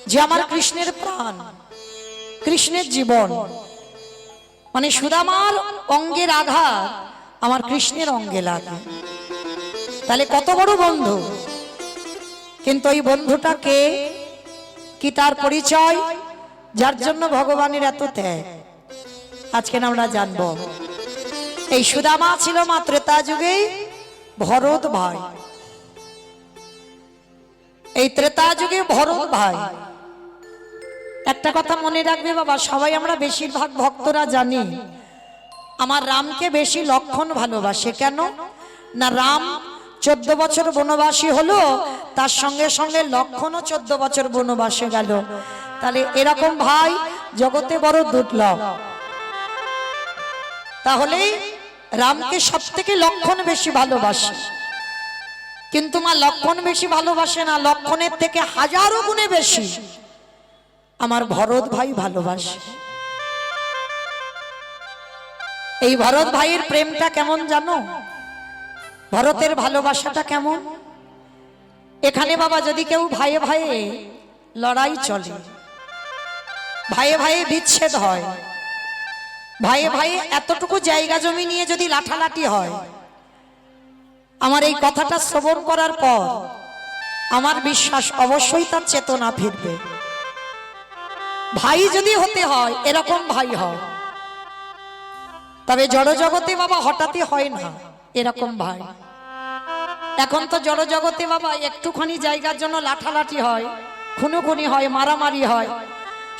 যে আমার কৃষ্ণের প্রাণ, কৃষ্ণের জীবন, মানে সুদামার অঙ্গের আঘাত আমার কৃষ্ণের অঙ্গে লাগে, তাহলে কত বড় বন্ধু। কিন্তু এই বন্ধুটাকে কি তার পরিচয়, যার জন্য ভগবানের এত ত্যাগ, আজকে আমরা জানব। এই সুদামা ছিল মা ত্রেতা যুগে ভরত ভাই, এই ত্রেতা যুগে ভরত ভাই। একটা কথা মনে রাখবে বাবা, সবাই আমরা বেশিরভাগ ভক্তরা জানি আমার রামকে বেশি লক্ষণ ভালোবাসে। কেন না, রাম 14 বছর বনবাসী হলো, তার সঙ্গে সঙ্গে লক্ষণও 14 বছর বনবাসে গেল। তাহলে এরকম ভাই জগতে বড় দুর্লভ। তাহলে রামকে সব থেকে লক্ষণ বেশি ভালোবাসে, কিন্তু মা লক্ষণ বেশি ভালোবাসে না, লক্ষণের থেকে হাজারো গুণে বেশি আমার ভরত ভাই ভালোবাসে। এই ভরত ভাইয়ের প্রেমটা কেমন জানো, ভরতের ভালোবাসাটা কেমন। এখানে বাবা যদি কেউ ভাইয়ে ভাইয়ে লড়াই চলে, ভাইয়ে ভাইয়ে বিচ্ছেদ হয়, ভাইয়ে ভাইয়ে এতটুকু জায়গা জমি নিয়ে যদি লাঠালাঠি হয়, আমার এই কথাটা শ্রবণ করার পর আমার বিশ্বাস অবশ্যই তার চেতনা ফিরবে। ভাই যদি হতে হয় এরকম ভাই হয়, তবে জড় জগতে বাবা হঠাৎই হয় না এরকম ভাই। এখন তো জড় জগতে বাবা একটুখানি জায়গার জন্য লাঠালাঠি হয়, খুনোখুনি হয়, মারামারি হয়।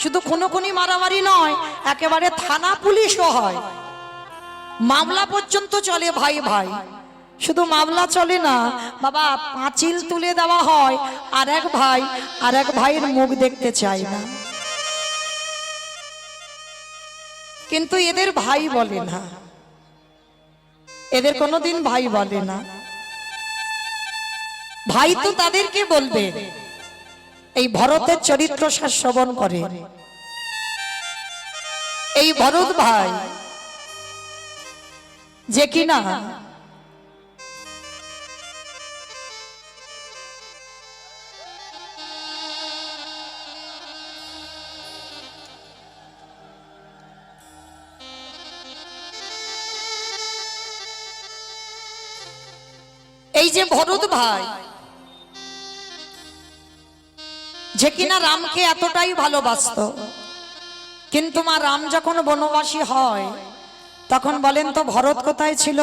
শুধু খুনোখুনি মারামারি নয়, একেবারে থানা পুলিশও হয়, মামলা পর্যন্ত চলে ভাই ভাই। শুধু মামলা চলে না বাবা, পাঁচিল তুলে দেওয়া হয়, আর এক ভাই আর এক ভাইয়ের মুখ দেখতে চায় না। কিন্তু এদের ভাই বলে না, এদের কোনোদিন ভাই বলে না। ভাই তো তাদেরকে বলবে এই ভরতের চরিত্র শ্রবণ করে। এই ভরত ভাই যে কিনা এই যে ভরত ভাই যে কিনা রামকে এতটাই ভালোবাসত, কিন্তু মা রাম যখন বনবাসী হয় তখন বলেন তো ভরত কোথায় ছিল?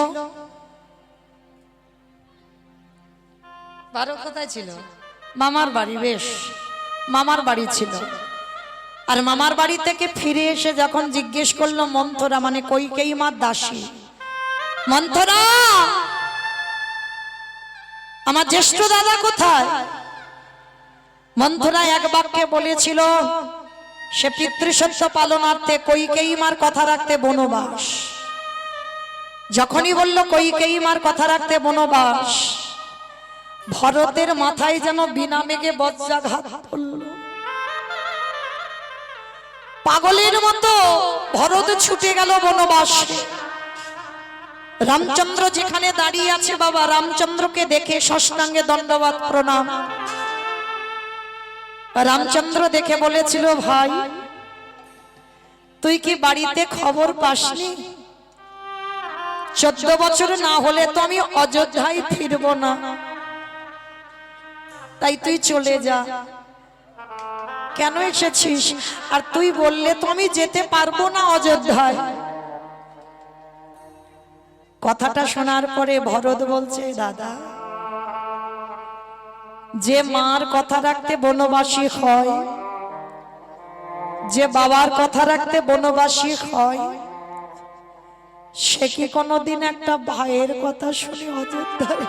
ভরত কোথায় ছিল? মামার বাড়ি। বেশ, মামার বাড়ি ছিল। আর মামার বাড়ি থেকে ফিরে এসে যখন জিজ্ঞেস করলো মন্থরা, মানে কইকেয়ী মার দাসী, মন্থরা আমার জ্যেষ্ঠ দাদা কোথায়? মন্থরা এক বাক্যে বলেছিল সে পিতৃসত্য পালনার্থে কইকেয়ী মার কথা রাখতে বনবাস। যখনই বলল কইকেয়ী মার কথা রাখতে বনবাস, ভরতের মাথায় যেন বিনা মেঘে বজ্রাঘাত পড়ল। পাগলের মতো ভরত ছুটে গেল বনবাসে। রামচন্দ্র যেখানে দাঁড়িয়ে আছে বাবা, রামচন্দ্রকে দেখে ষষ্ঠাঙ্গে দণ্ডবাদ প্রণাম। রামচন্দ্র দেখে বলেছিল, ভাই তুই কি বাড়িতে খবর পাসনি? 14 বছর না হলে তো আমি অযোধ্যায় ফিরবো না, তাই তুই চলে যা। কেন এসেছিস? আর তুই বললে তো আমি যেতে পারবো না অযোধ্যায়। কথাটা শোনার পরে ভরত বলছে, দাদা যে মার কথা রাখতে বনবাসী হয়, যে বাবার কথা রাখতে বনবাসী হয়, সে কি কোনোদিন একটা ভাইয়ের কথা শুনে অযোধ্যায়?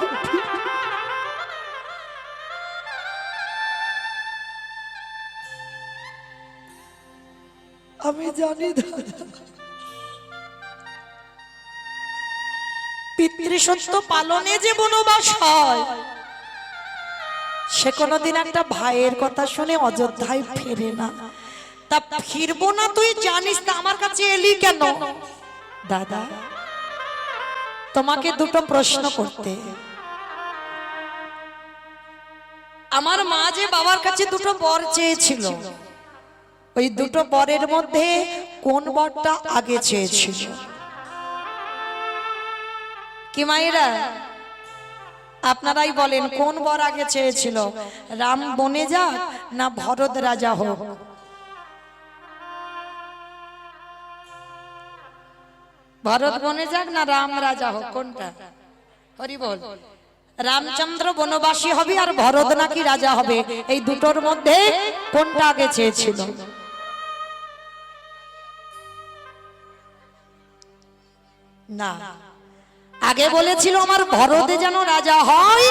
আমি জানি দাদা, পিতৃসত্য পালনে যে বনবাস হয়, সে কোনোদিন একটা ভাইয়ের কথা শুনে অযোধ্যায় ফেরে না। তা ফিরবো না তুই জানিস, তা আমার কাছে এলি কেন? দাদা তোমাকে দুটো প্রশ্ন করতে। আমার মা যে বাবার কাছে দুটো বর চেয়েছিল, ওই দুটো বরের মধ্যে কোন বরটা আগে চেয়েছিল? কি মায়েরা আপনারাই বলেন, কোন বর আগে চেয়েছিল? রাম বনে যাক না ভরত রাজা হোক? ভরত বনে যাক না রাম রাজা হোক, কোনটা? হরি বল। রামচন্দ্র বনবাসী হবে আর ভরত নাকি রাজা হবে, এই দুটোর মধ্যে কোনটা আগে চেয়েছিল? না, আগে বলেছিল আমার ভরতে যেন রাজা হয়,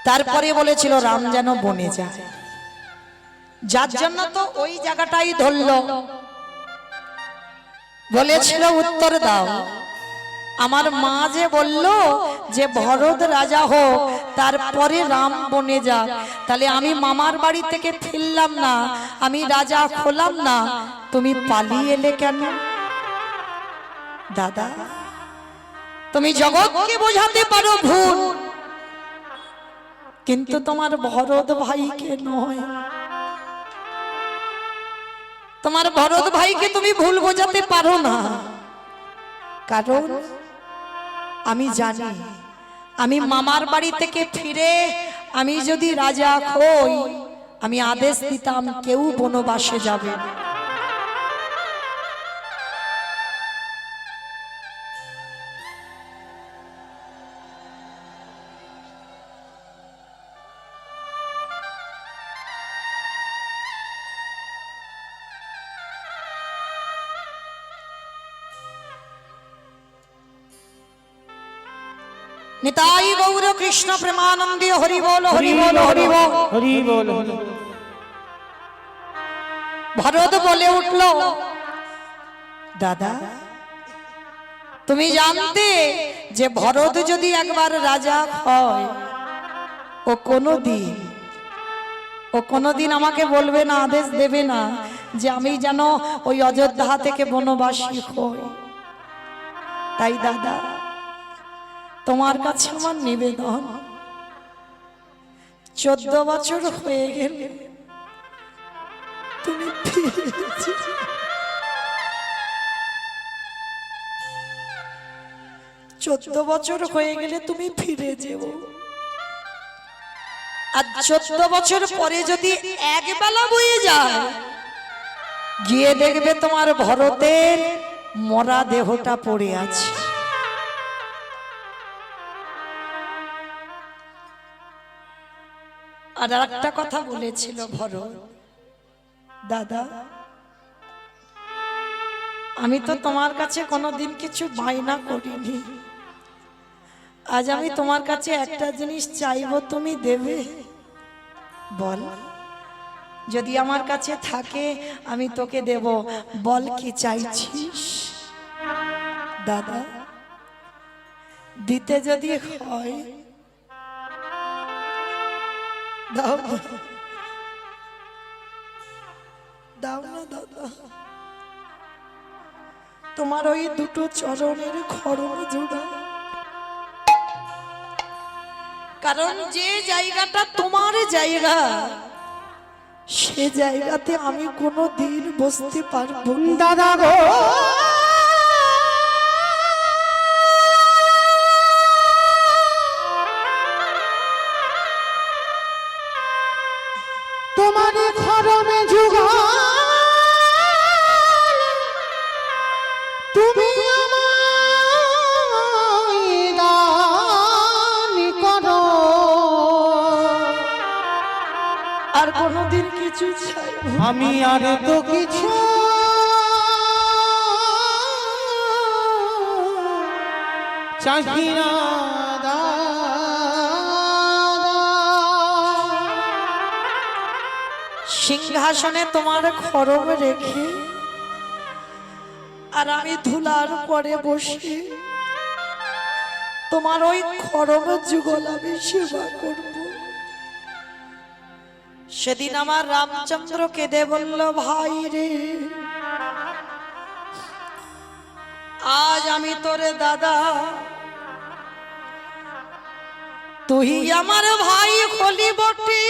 তারপরে বলেছিল রাম যেন বনে যায়। যার জন্য তো ওই জায়গাটাই ধরলো, বলেছিল উত্তর দাও। আমার মা যে বলল যে ভরত রাজা হোক তারপরে রাম বনে যাক, তাহলে আমি মামার বাড়ি থেকে ফিরলাম না, আমি রাজা হলাম না, তুমি পালিয়ে এলে কেন? দাদা, তুমি জগৎকে বোঝাতে পারো ভুল, কিন্তু তোমার ভরত ভাইকে নয়। তোমার ভরত ভাইকে তুমি ভুল বোঝাতে পারো না, কারণ আমি জানি আমি মামার বাড়ি থেকে ফিরে আমি যদি রাজা হই, আমি আদেশ দিতাম কেউ বনবাসে যাবে না। निताई गौर कृष्ण प्रेमानंदी हरि बोल हरि बोल हरि बोल हरि बोल। भरत बोले उठलो, दादा তুমি জানতে যে ভরত যদি একবার রাজা হয়, ও কোনোদিন আমাকে বলবে না, আদেশ দেবে না যে আমি যেন ওই অযোধ্যা থেকে বনবাসী হই। তাই দাদা, তোমার কাছে আমার নিবেদন, 14 বছর হয়ে গেল তুমি 14 বছর হয়ে গেলে তুমি ফিরে যেও। আর 14 বছর পরে যদি এক বেলা বয়ে যায়, গিয়ে দেখবে তোমার ভরতের মরা দেহটা পড়ে আছে। আর একটা কথা বলেছিল ভরত, দাদা আমি তো তোমার কাছে কোনোদিন কিছু বায়না করিনি, আজ আমি তোমার কাছে একটা জিনিস চাইবো, তুমি দেবে? বল, যদি আমার কাছে থাকে আমি তোকে দেব, বল কি চাইছিস? দাদা দিতে যদি হয় দাও, দাও না দাদা, তোমার ওই দুটো চরণের খড়ম জোড়া। কারণ যে জায়গাটা তোমার জায়গা, সে জায়গাতে আমি কোনো দিন বসতে পারবো না। দাদা গো, তোমার খড়মে জোড়া তুমি আমায় দান করো, আর কোনোদিন কিছু চাই আমি, আর তো কিছু চাহি না। সিংহাসনে তোমার খড়ম রেখে আর আমি ধুলার পরে বসে তোমার ওই খড়ম যুগল আমি সেবা করব। সেদিন আমার রামচন্দ্র কেঁদে বলল, ভাই রে, আজ আমি তোরে দাদা, তুই আমার ভাই হলি বটে,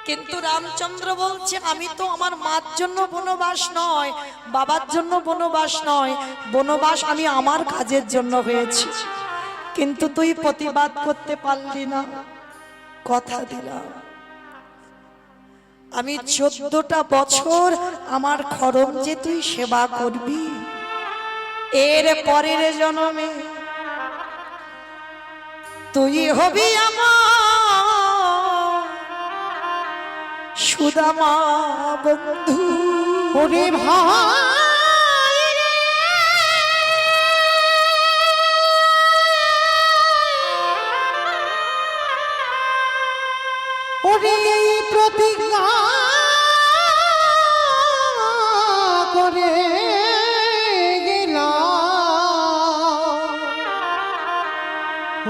কিন্তু রামচন্দ্র বলছে আমি তো আমার মার জন্য বনবাস নয়, বাবার জন্য বনবাস নয়, বনবাস আমি আমার কাজের জন্য হয়েছি। কিন্তু তুই প্রতিবাদ করতে পারলি না। কথা দিলাম আমি 14টা বছর আমার খরম যে তুই সেবা করবি, এর পরের জন্মে তুই হবি আমার সুদামা বন্ধু। ওরে ভাই ওরে প্রতিজ্ঞা করে গেলাম,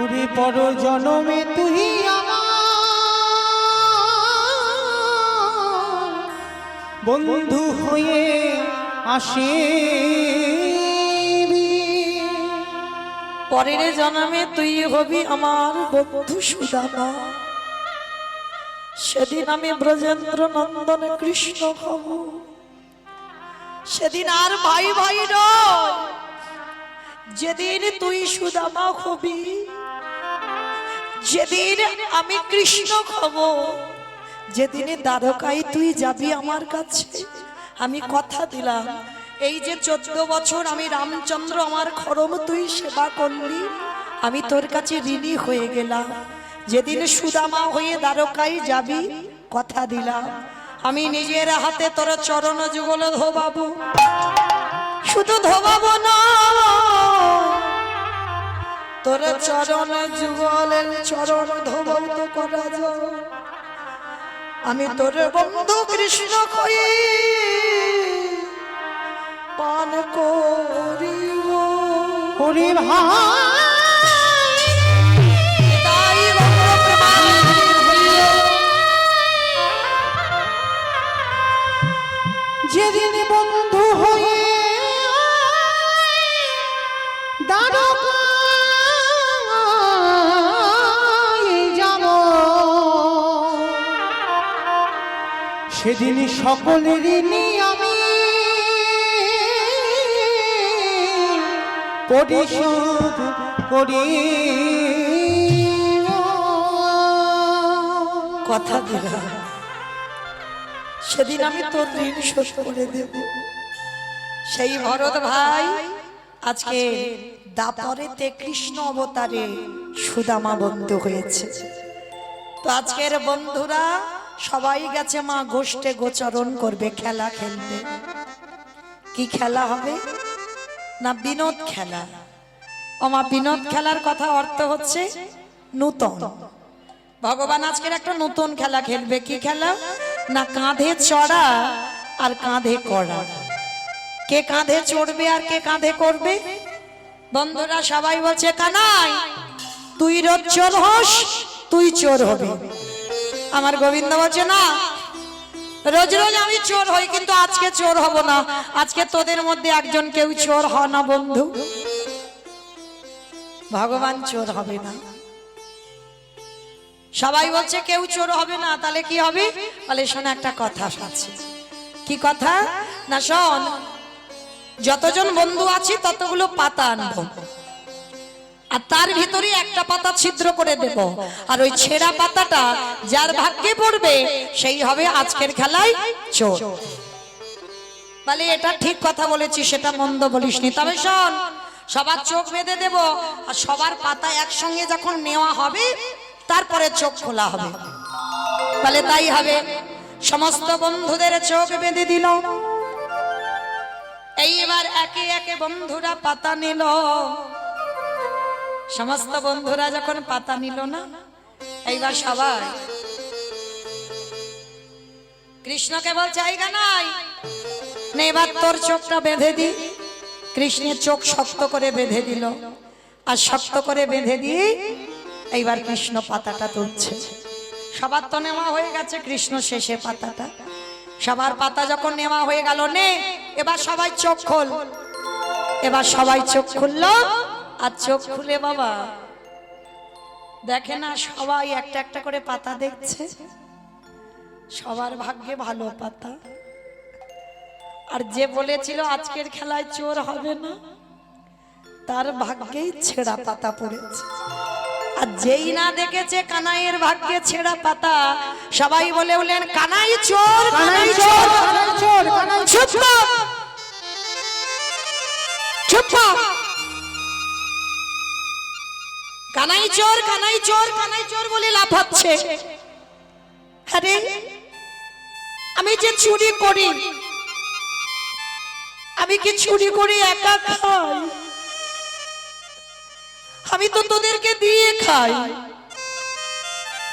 ওরে পর জনমে তুই বন্ধু হয়ে আসিবি, পরের জন্মে তুই হবি আমার বন্ধু সুদামা। সেদিন আমি ব্রজেন্দ্র নন্দন কৃষ্ণ হব, সেদিন আর ভাই ভাই নয়, যেদিন তুই সুদামা হবি, যেদিন আমি কৃষ্ণ হব, যেদিনে দ্বারকায় তুই যাবি আমার কাছে। আমি কথা দিলাম এই যে 14 বছর আমি রামচন্দ্র আমার খরম তুই সেবা করলি, আমি তোর কাছে ঋণী হয়ে গেলাম। যেদিন সুদামা হয়ে দ্বারকায় যাবি, কথা দিলাম আমি নিজের হাতে তোর চরণ যুগল ধোবাবো। শুধু ধোবাবো না, তোর চরণ যুগলের চরণ ধোবাও তো করা যায়। আমি তোর বন্ধু কৃষ্ণ হয়ে পান করিব। ওরে ভাই তাই যেদিন বন্ধু হয়ে দ্বারকায় যাব, সেদিন সকলের ঋণী আমি পরিশোধ করি। কথা দিলাম সেদিন আমি তোর ঋণ শোধ করে দেব। সেই ভরত ভাই আজকে দাপরেতে কৃষ্ণ অবতারে সুদামা বন্ধু হয়েছে। তো আজকের বন্ধুরা সবাই গেছে মা গোষ্ঠে গোচরণ করবে, খেলা খেলবে। কি খেলা হবে না? বিনোদ খেলা। মা বিনোদ খেলার কথা অর্থ হচ্ছে নূতন। ভগবান আজকের একটা নতুন খেলা খেলবে। কি খেলা না? কাঁধে চড়া আর কাঁধে করা। কে কাঁধে চড়বে আর কে কাঁধে করবে? বন্ধুরা সবাই বলছে কানাই তুই রোজ চোর হোস, তুই চোর হবি। আমার গোবিন্দ বলছে না, রোজ রোজ আমি চোর হই, কিন্তু আজকে চোর হব না। আজকে তোদের মধ্যে একজন কেউ চোর হ না বন্ধু। ভগবান চোর হবে না। সবাই বলছে কেউ চোর হবে না, তাহলে কি হবে? বলে শোন একটা কথা আছে। কি কথা না? শোন, যতজন বন্ধু আছি ততগুলো পাতা আনবো, আর তার ভিতরে একটা পাতা ছিদ্র করে দেব, আর ওই ছেঁড়া পাতাটা যার ভাগ্যে পড়বে সেই হবে আজকের খেলায় চোর। বলে এটা ঠিক কথা বলেছিস, সেটা মন্দ বলিসনি। তবে শোন, সবার চোখ বেঁধে দেব, আর সবার পাতা একসঙ্গে যখন নেওয়া হবে তারপরে চোখ খোলা হবে। বলে তাই হবে। সমস্ত বন্ধুদের চোখ বেঁধে দিল। এইবার একে একে বন্ধুরা পাতা নিল। সমস্ত বন্ধুরা যখন পাতা নিল না, এইবার সবাই কৃষ্ণকে বলছে এই গানাই নে, এবার তোর চোখটা বেঁধে দি। কৃষ্ণের চোখ শক্ত করে বেঁধে দিল, আর শক্ত করে বেঁধে দিয়ে এইবার কৃষ্ণ পাতাটা তুলছে। সবার তো নেওয়া হয়ে গেছে, কৃষ্ণ শেষে পাতাটা। সবার পাতা যখন নেওয়া হয়ে গেল, নে এবার সবাই চোখ খোল। এবার সবাই চোখ খুললো। আর চোখ খুলে বাবা দেখে না, সবাই একটা একটা করে পাতা দেখছে, সবার ভাগ্যে ভালো পাতা। আর যে বলেছিল আজকের খেলায় চোর হবে না, তার ভাগ্যেই ছেঁড়া পাতা পড়েছে। আর যেই না দেখেছে কানাইয়ের ভাগ্যে ছেঁড়া পাতা, সবাই বলে বলেন কানাই চোর, কানাই চোর, চুপ কর, চুপ কর। কানাই চোর, কানাই চোর, কানাই চোর বলে লাফাচ্ছে। আরে আমি যে চুরি করি, আমি কি চুরি করে একা খাই? আমি তো তোদেরকে দিয়ে খাই,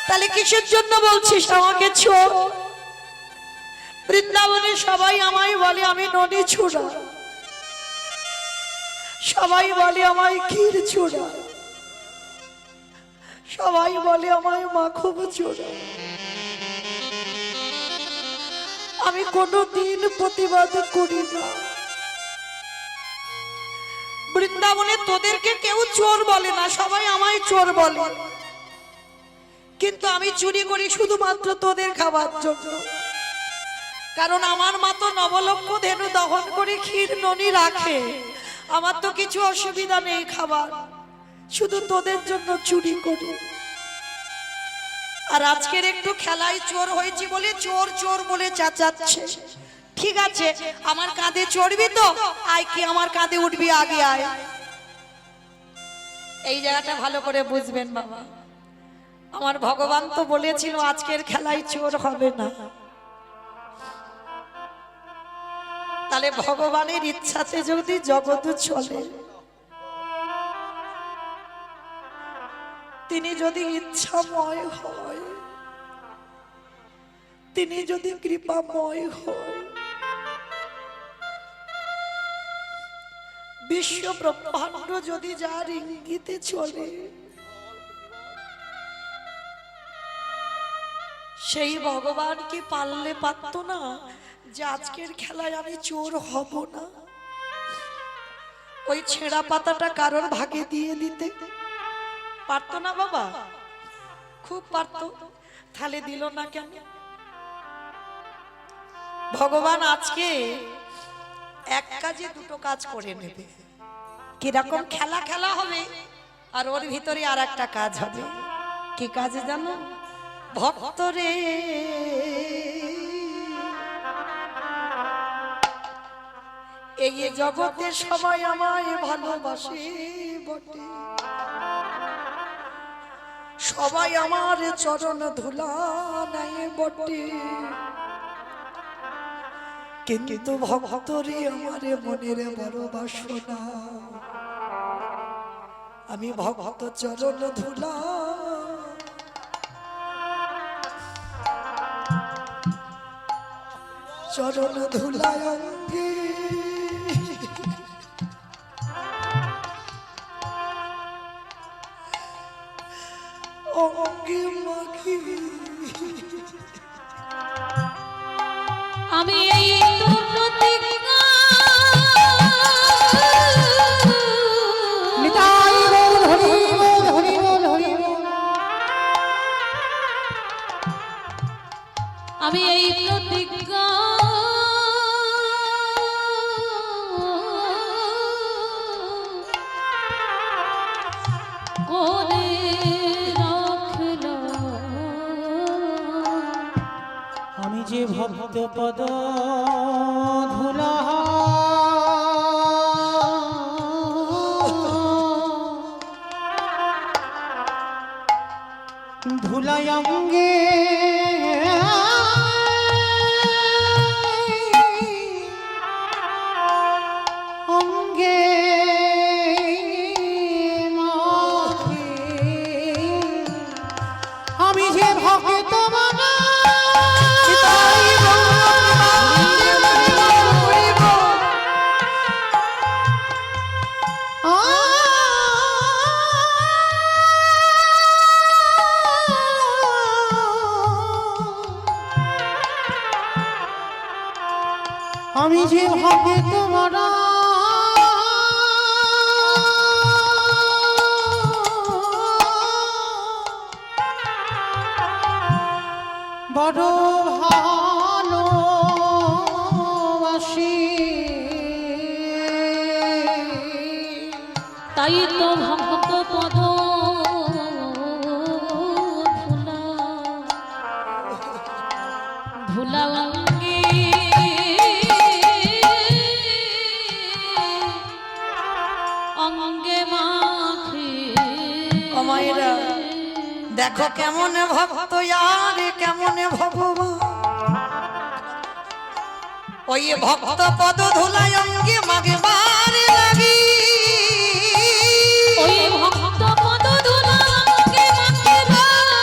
তাহলে কিসের জন্য বলছিস আমাকে চোর? বৃন্দাবনে সবাই আমায় বলে আমি ননি ছোড়া, সবাই বলে আমায় ক্ষীর ছোড়া, সবাই বলে আমায় মাখব ছোড়া। আমি কোনোদিন প্রতিবাদ করি না। বৃন্দাবনে তোদেরকে কেউ চোর বলে না, সবাই আমায় চোর বলে, কিন্তু আমি চুরি করি শুধুমাত্র তোদের খাবার জন্য। কারণ আমার মা তো নবলক্ষ ধেনু দহন করে ক্ষীর ননি রাখে, আমার তো কিছু অসুবিধা নেই খাবার, শুধু তোদের জন্য চুরি করি। আর আজকের একটু খেলায় চোর হয়েছি বলে চোর চোর বলে চেঁচাচ্ছে। ঠিক আছে, আমার কাঁধে চড়বি তো আয়, কি আমার কাঁধে উঠবি, আগে আয়। এই জায়গাটা ভালো করে বুঝবেন বাবা, আমার ভগবান তো বলেছিল আজকের খেলায় চোর হবে না। তাহলে ভগবানের ইচ্ছাতে যদি জগৎ চলে, তিনি যদি ইচ্ছাময় হয়, তিনি যদি কৃপাময় হয়, বিশ্ব ব্রহ্মাণ্ড যদি যার ইঙ্গিতে চলে, সেই ভগবান কি পারলে পারতো না যে আজকের খেলায় আমি চোর হব না? ওই ছেঁড়া পাতাটা কারোর ভাগে দিয়ে দিতে পারতো না বাবা? খুব পারতো, তাহলে দিল না কেন? ভগবান আজকে এক কাজে দুটো কাজ করে নেবে। কিরকম খেলা খেলা হবে, আর ওর ভিতরে আর একটা কাজ হবে। কি কাজ জানো? ভক্তরে এই জগতে সবাই আমায় ভালোবাসে বটে, সবাই আমার চরণ ধুলা নেয় বটে, কিন্তু ভক্তরে আমার মনের বড় বাসনা, আমি ভক্ত চরণ ধুলা চরণ ধুলায় অঙ্গে অঙ্গে মাখি। আমি এই প্রতিজ্ঞা নিতাই বল হরি বল হরি বল হরি বল। আমি এই প্রতিজ্ঞা করে রাখলাম, আমি যে ভক্ত পদ ধুলা ধুলাই অঙ্গে অঙ্গে মাখি, আমি যে ভক্ত বাবা আমি যে ভক্ত তোমারা বড় ভালোবাসি তাই তো ভক্ত পদ ভুলা অঙ্গে অঙ্গে মাখি অমায়েরা দেখো কেমন ভক্ত আর কেমন ভগবান ওই ভক্ত পদ ধুলাই অঙ্গে মাগবার লাগি ওই ভক্ত পদ ধুলা অঙ্গে মাখিবার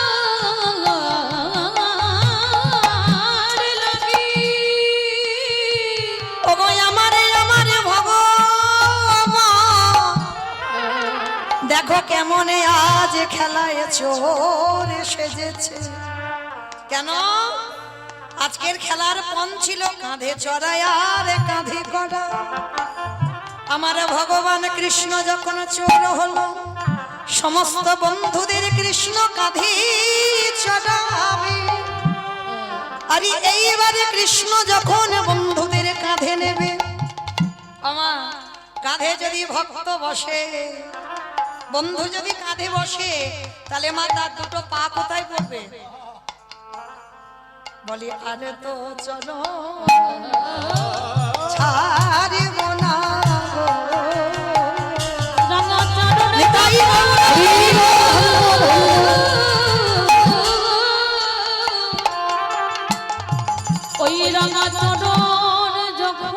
লাগি ওগো আমারে আমারে ভগবান দেখো কেমন আজ খেলায় চোর সেজেছে কেন আজকের খেলার পণ ছিল কাঁধে চড়াই আর কাঁধে করা আমার ভগবান কৃষ্ণ যখন চোর হলো সমস্ত বন্ধুদের কৃষ্ণ কাঁধে চড়াবে আরে এইবারে কৃষ্ণ যখন বন্ধুদের কাঁধে নেবে আমার কাঁধে যদি ভক্ত বসে বন্ধু যদি কাঁধে বসে তাহলে মা তার দুটো পা কোথায় পড়বে বলি আরে তো চলো ছাড়িব না গো। রঙা চরণ নিতাই ওই রঙা চরণ যখন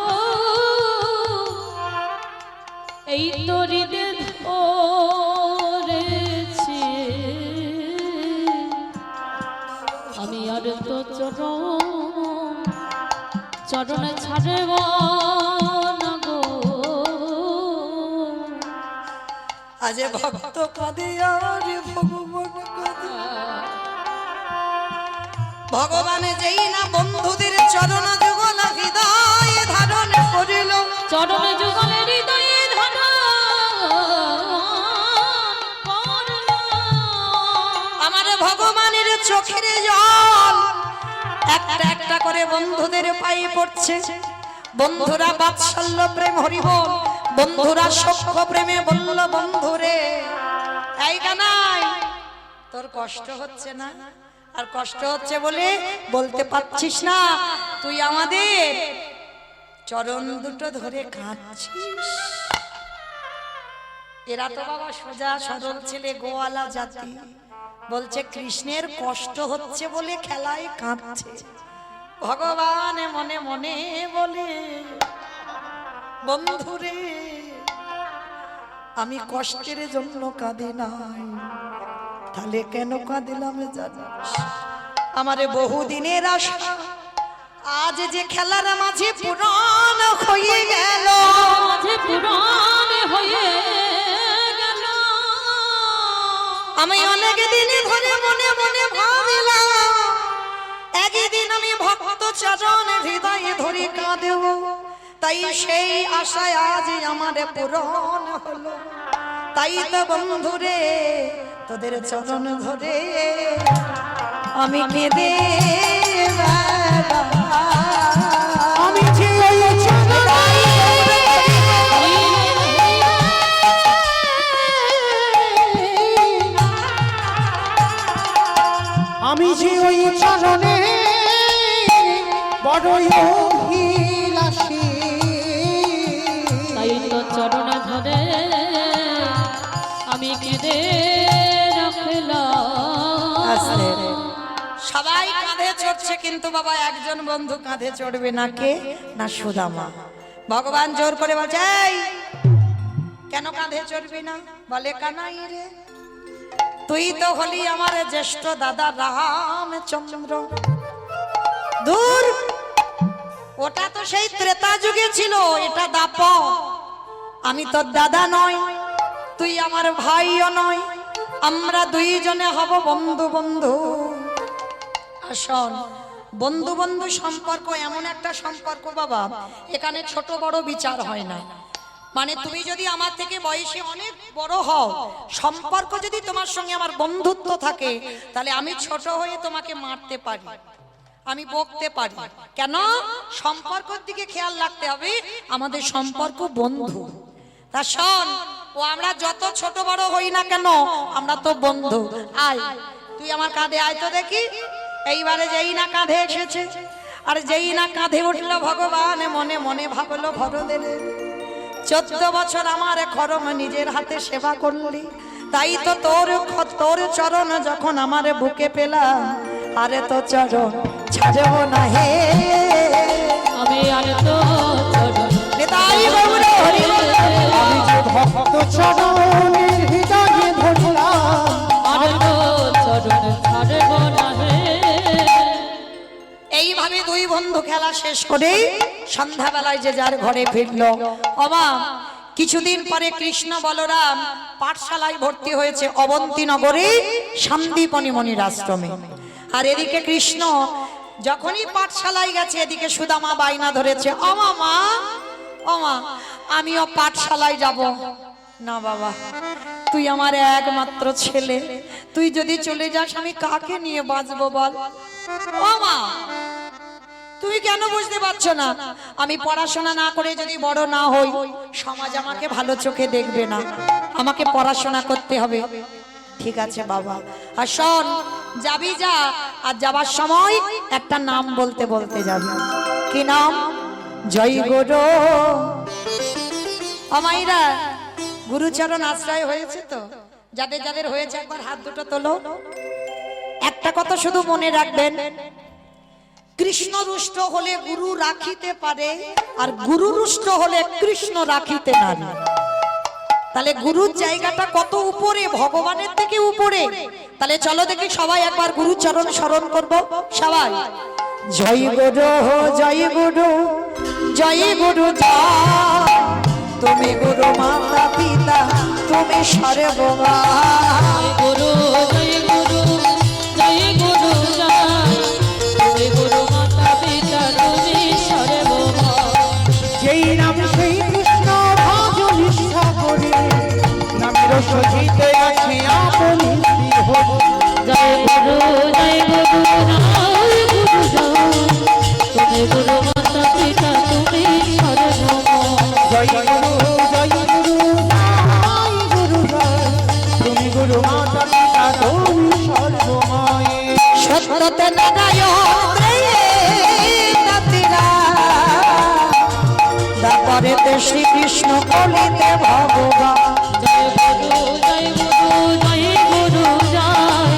এই তরিতে ধরেছে আমি আর তো চরণে ছাড়ব না গো আজ ভক্ত কাঁদে আর ভগবান কাঁদে ভগবান যেই না বন্ধুদের চরণ যুগল হৃদয় ধারণ করিল চরণ যুগলে হৃদয়ে ধারণ করলো। আমার ভগবানের চোখের জল একটা একটা করে বন্ধুদের পায়ে পড়ছে বন্ধুরা বাৎসল্য প্রেম হরিবল বন্ধুরা সখ্য প্রেমে বলল বন্ধুরে এই কানাই তোর কষ্ট হচ্ছে না আর কষ্ট হচ্ছে বলে বলতে পারছিস না তুই আমাদের চরণ দুটো ধরে কাঁদছিস এরা তো বাবা সোজা সরল ছেলে গোয়ালা জাতি বলছে কৃষ্ণের কষ্ট হচ্ছে বলে খেলায় কাঁদছে ভগবান মনে মনে বলে বন্ধুরে আমি কষ্টের জন্য কাঁদি নাই তাহলে কেন কাঁদিলাম জানিস আমারে বহুদিনের আশা আজ যে খেলার মাঝে পুরাণ হয়ে গেল মাঝে পুরাণ হয়ে গেল আমি অনেক দিন ধরে মনে মনে ভাবিলাম একদিন আমি ভক্ত চরণ হৃদয়ে ধরে কাঁদেব তাই সেই আশায় আজ আমার পূরণ হলো তাই তো বন্ধুরে তোদের চরণ ধরে আমি কেঁদে আমি যে ওই আমি যে ওই চরণে বড়ই অভিলাষী তাই তো চরণ ধরে আমি কেঁদে রাখলাম সবাই কাঁধে চড়ছে কিন্তু বাবা একজন বন্ধু কাঁধে চড়বে না কে না সুদামা ভগবান জোর করে বলছে এই কেন কাঁধে চড়বি না বলে কানাই রে তুই তো হলি আমার জ্যেষ্ঠ দাদা রামচন্দ্র দূর ওটা তো সেই ত্রেতা যুগে ছিল এটা দাপর আমি তোর দাদা নয় তুই আমার ভাইও নয় আমরা দুইজনে হব বন্ধু বন্ধু আসন বন্ধু বন্ধু সম্পর্ক এমন একটা সম্পর্ক বাবা এখানে ছোট বড় বিচার হয় না মানে তুমি যদি আমার থেকে বয়সে অনেক বড় হও, সম্পর্ক যদি তোমার সঙ্গে আমার বন্ধুত্ব থাকে, তাহলে আমি ছোট হয়ে তোমাকে মারতে পারি, আমি বকতে পারি। কেন? সম্পর্কের দিকে খেয়াল রাখতে হবে, আমাদের সম্পর্ক বন্ধু। তা শোন, ও আমরা যত ছোট বড় হই না কেন, আমরা তো বন্ধু। আয় তুই আমার কাঁধে আয় তো দেখি। এইবারে যেই না কাঁধে এসেছে, আর যেই না কাঁধে উঠলো, ভগবান মনে মনে ভাবলো, ভরদের 14 বছর আমার খরম নিজের হাতে সেবা করলি, তাই তো তোর চরণ যখন আমার বুকে পেলাম, আরে তো চরণ ছাড়ব না হে। আমি আর তো চরণ নিতাই গৌর হরি বল। আমি যে ভক্ত চরণের হৃদয়ে ধরলাম, আর তো চরণ ছাড়ব না হে। এইভাবে দুই বন্ধু খেলা শেষ করে সন্ধ্যাবেলায় যে যার ঘরে ফিরল। ওমা, কিছুদিন পরে কৃষ্ণ বলরাম পাঠশালায় ভর্তি হয়েছে অবন্তী নগরে সন্দীপনী মনির আশ্রমে। আর এদিকে কৃষ্ণ যখনই পাঠশালায় গেছে, এদিকে সুদামা বাইনা ধরেছে, ওমা মা, ওমা আমিও পাঠশালায় যাব। না বাবা, তুই আমার একমাত্র ছেলে, তুই যদি চলে যাস আমি কাকে নিয়ে বাঁচবো বল। ও মা, তুমি কেন বুঝতে পারছো না? আমি পড়াশোনা না করে যদি বড় না হই, সমাজ আমাকে ভালো চোখে দেখবে না, আমাকে পড়াশোনা করতে হবে। ঠিক আছে বাবা, আর শোন, যাবি যা, আর যাবার সময় একটা নাম বলতে বলতে যাবি। কি নাম? জয় গুরু। আমাইরা গুরুচরণ আশ্রয় হয়েছে তো? যাদের যাদের হয়েছে একবার হাত দুটো তোলো। একটা কথা শুধু মনে রাখবেন, কৃষ্ণ রুষ্ট হলে গুরু রাখিতে পারে, আর গুরু রুষ্ট হলে কৃষ্ণ রাখিতে পারে। তাহলে গুরুর জায়গাটা কত উপরে, ভগবানের থেকে উপরে। তাহলে চলো দেখি সবাই একবার গুরুচরণ স্মরণ করব সবাই। জয় গুরু, জয় গুরু, জয় গুরু জয়, তুমি গুরু মাতা পিতা, তুমি সর্বমা। গুরু জয় গুরু, জয় গুরু জয়, জয় গুরু মাতা পিতা তুমি সর্বমা। যেই নাম সেই কৃষ্ণ ভজ নিষ্ঠা করে, নামের সহিত আছে আপনি স্নেহ। জয় গুরু, জয় গুরু, জয় গুরু জয়, তুমি গুরু মাতা পিতা তুমি সর্বমা। জয় গুরু, জয় গুরু, জয় গুরু জয়, তুমি গুরু মাতা পিতা তুমি সর্বময়। সত্যতে নারায়ণ তারপরেতে শ্রীকৃষ্ণ কলিতে ভগবান। জয় গুরু, জয় গুরু, জয় গুরু জয়,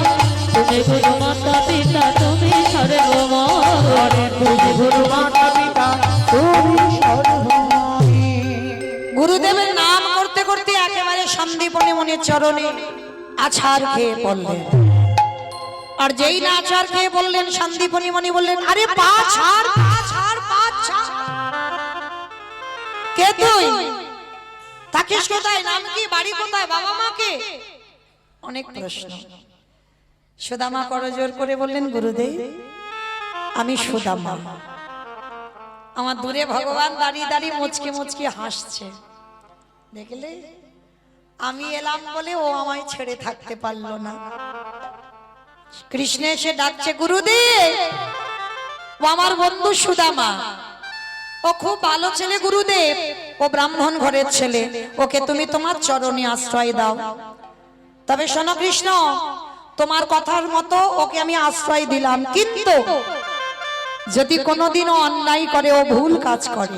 তুমি গুরু মাতা পিতা তুমি সর্বমা। তুমি গুরু মাতা পিতা তুমি সর্বময়। গুরুদেবের নাম করতে করতে একেবারে সন্দীপনী মনির চরণে আছাড় খেয়ে পড়লেন। আর যেই না আছাড় খেয়ে বললেন, সন্দীপনী মনি বললেন, আরে পা ছাড়, পা ছাড়, পা ছাড়। কে তুই? থাকিস কোথায়? নাম কি? বাড়ি কোথায়? বাবা মা কে? অনেক প্রশ্ন। সুদামা করজোর করে বললেন, গুরুদেব আমি সুদামা। আমার দূরে ভগবান দাঁড়িয়ে দাঁড়িয়ে মুচকি মুচকি হাসছে। দেখলে, আমি এলাম বলে ও আমায় ছেড়ে থাকতে পারলো না। কৃষ্ণ এসে ডাকছে, গুরুদেব ও আমার বন্ধু সুদামা, ও খুব ভালো ছেলে গুরুদেব, ও ব্রাহ্মণ ঘরের ছেলে, ওকে তুমি তোমার চরণে আশ্রয় দাও। তবে শোনো কৃষ্ণ, তোমার কথার মতো ওকে আমি আশ্রয় দিলাম, কিন্তু যদি কোনোদিনও অন্যায় করে, ও ভুল কাজ করে,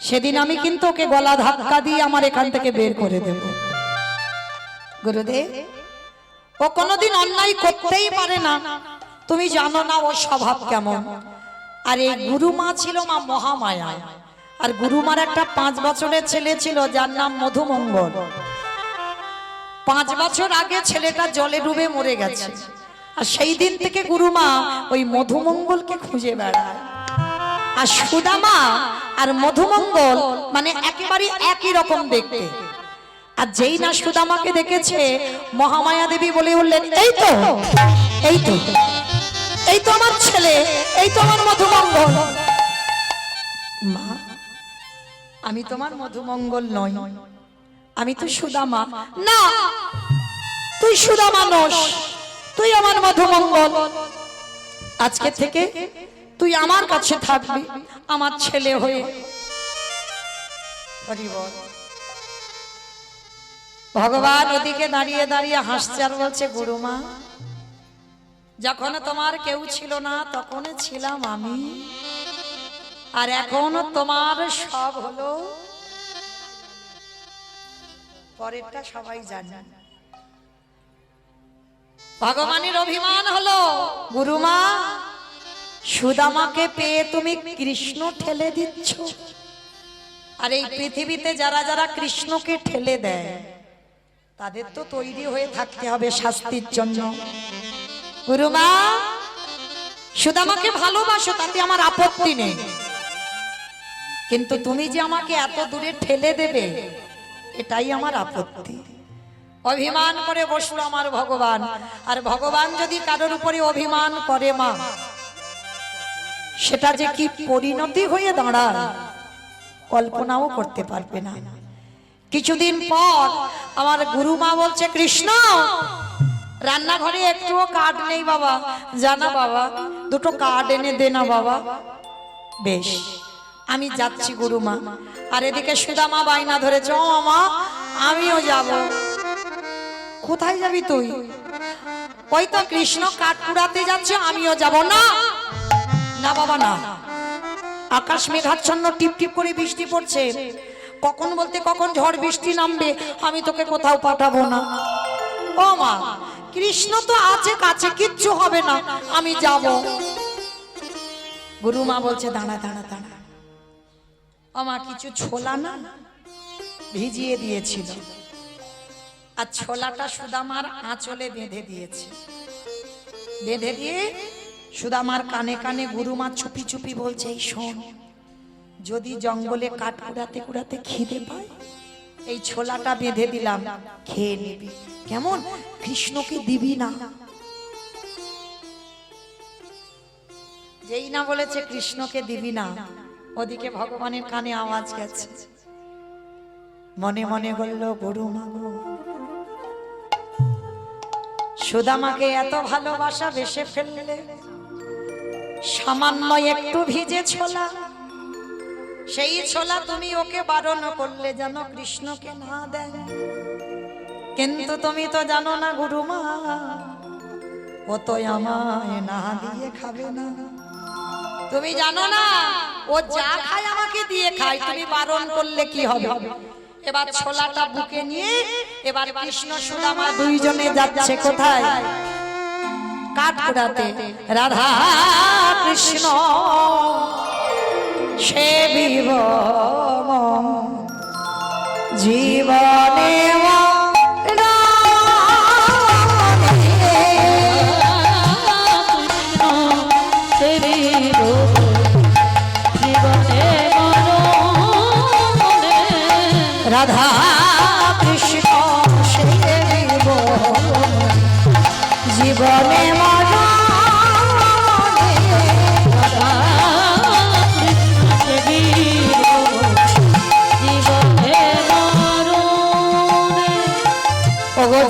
সেদিন আমি কিন্তু ওকে গলা ধাক্কা দিয়ে আমার এখান থেকে বের করে দেব। গুরুদেব, ও কোনোদিন অন্যায় করতেই পারে না, তুমি জানো না ওর স্বভাব কেমন। আর এই গুরুমা ছিল মা মহামায়া, আর গুরুমার একটা 5 বছরের ছেলে ছিল যার নাম মধুমঙ্গল। 5 বছর আগে ছেলেটা জলে ডুবে মরে গেছে, আর সেই দিন থেকে গুরুমা ওই মধুমঙ্গলকে খুঁজে বেড়ায়। আর সুদামা আর মধুমঙ্গল মানে একেবারে একই রকম দেখতে। আর যেই না সুদামাকে দেখেছে, মহামায়া দেবী বলে উঠলেন, এই তো, এই তো, এই তো আমার ছেলে, এই তো আমার মধুমঙ্গল। মা, আমি তোমার মধুমঙ্গল নই, আমি তো সুদামা। না, তুই সুদামা নস, তুই আমার মধুমঙ্গল। আজকে থেকে তুই আমার কাছে থাকবি, আমার ছেলে হয়ে। হরি বল। ভগবান ওদিকে দাঁড়িয়ে দাঁড়িয়ে হাসছে আর বলছে, গুরুমা, যখন তোমার কেউ ছিল না তখন ছিলাম আমি, আর এখন তোমার সব হলো। পরেরটা সবাই জানে। ভগবানের অভিমান হলো, গুরুমা, সুদামাকে পেয়ে তুমি কৃষ্ণ ঠেলে দিচ্ছ। আর এই পৃথিবীতে যারা যারা কৃষ্ণকে ঠেলে দেয় তাদের তো তৈরি হয়ে থাকতে হবে শাস্তির জন্য। গুরুমা, সুদামাকে ভালোবাসো, তাতে আমার আপত্তি নেই, কিন্তু তুমি যে আমাকে এত দূরে ঠেলে দেবে এটাই আমার আপত্তি। অভিমান করে বসলো আমার ভগবান। আর ভগবান যদি কারোর উপরে অভিমান করে মা, সেটা যে কি পরিণতি হয়ে দাঁড়ায় কল্পনাও করতে পারবে না। কিছুদিন পর আমার গুরুমা বলছে, কৃষ্ণ, রান্নাঘরে একটুও কাঠ নেই বাবা, জানা বাবা, দুটো কাঠ এনে দে না বাবা। বেশ, আমি যাচ্ছি গুরুমা। আর এদিকে সুদামা বাইনা ধরেছে, ও মামা, আমিও যাব। কোথায় যাবি তুই? ওই তো কৃষ্ণ কাঠ কুড়াতে যাচ্ছে, আমিও যাব। না না বাবা, না, আকাশ মেঘাচ্ছন্ন, টিপ টিপ করে বৃষ্টি পড়ছে, কখন বলতে কখন ঝড় বৃষ্টি নামবে, আমি তোকে কোথাও পাঠাবো না। ও মা, কৃষ্ণ তো আছে কাছে, কিচ্ছু হবে না, আমি যাব। গুরুমা বলছে, দাঁড়া দাঁড়া দাঁড়া, আমার কিছু ছোলা না ভিজিয়ে দিয়েছিল, আর ছোলাটা সুদামার আঁচলে বেঁধে দিয়েছে। বেঁধে দিয়ে সুদামার কানে কানে গুরুমা চুপি চুপি বলছে, এই শোন, যদি জঙ্গলে কাঠ কুড়াতে কুড়াতে খিদে পায়, এই ছোলাটা বেঁধে দিলাম, খেয়ে নিবি। কেমন? কৃষ্ণকে দিবি না। যেই না বলেছে কৃষ্ণকে দিবি না, ওদিকে ভগবানের কানে আওয়াজ গেছে। মনে মনে বলল, গুরুমা গো, সুদামাকে এত ভালোবাসা বেসে ফেললে, সামান্য একটু ভিজে ছোলা, সেই ছোলা তুমি ওকে বারণ করলে যেন কৃষ্ণকে না দেয়। কিন্তু তুমি তো জানো না গুরুমা, ও তো আমায় না দিয়ে খাবে না। তুমি জানো না, ও যা খায় আমাকে দিয়ে খায়, তুমি বারণ করলে কি হবে? এবার ছোলাটা বুকে নিয়ে এবার কৃষ্ণ সুদামা দুইজনে যাচ্ছে কোথায়? কাঠ কুড়াতে। রাধা কৃষ্ণ সেবিব জীবনে রাধা কৃষ্ণ সেবিব জীবনে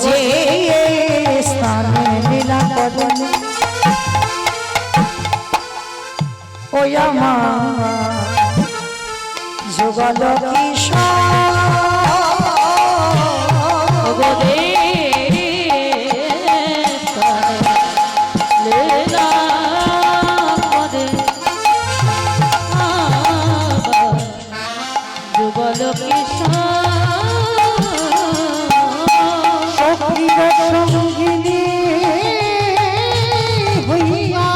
যে স্থানে লীলা করেন ওই আমার যুগল কিশোর লীলা করে যুগল কিশোর সঙ্গিনী হইয়া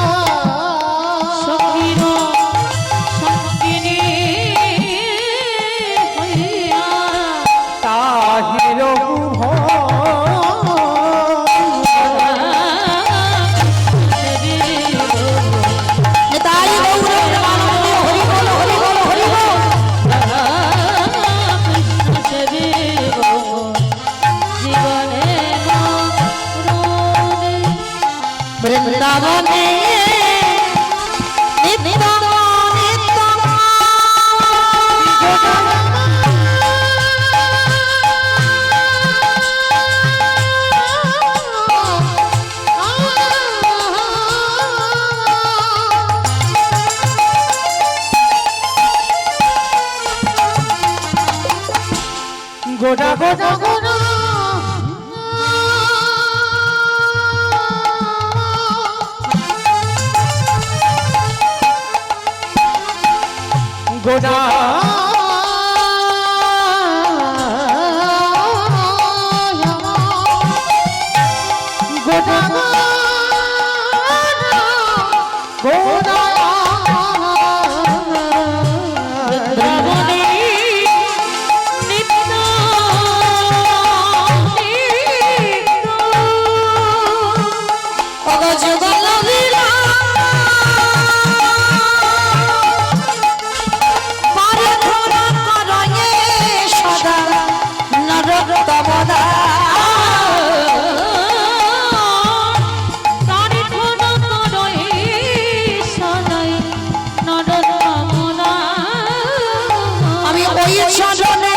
সঙ্গিনী হইয়া গোনা গোনা গোনা গোনা গোনা বৃন্দাবনে নিত্য নিত্য অগজগল লীলা পারথনা করয়ে সদা নরোত্তমদা আমি ওই চরণে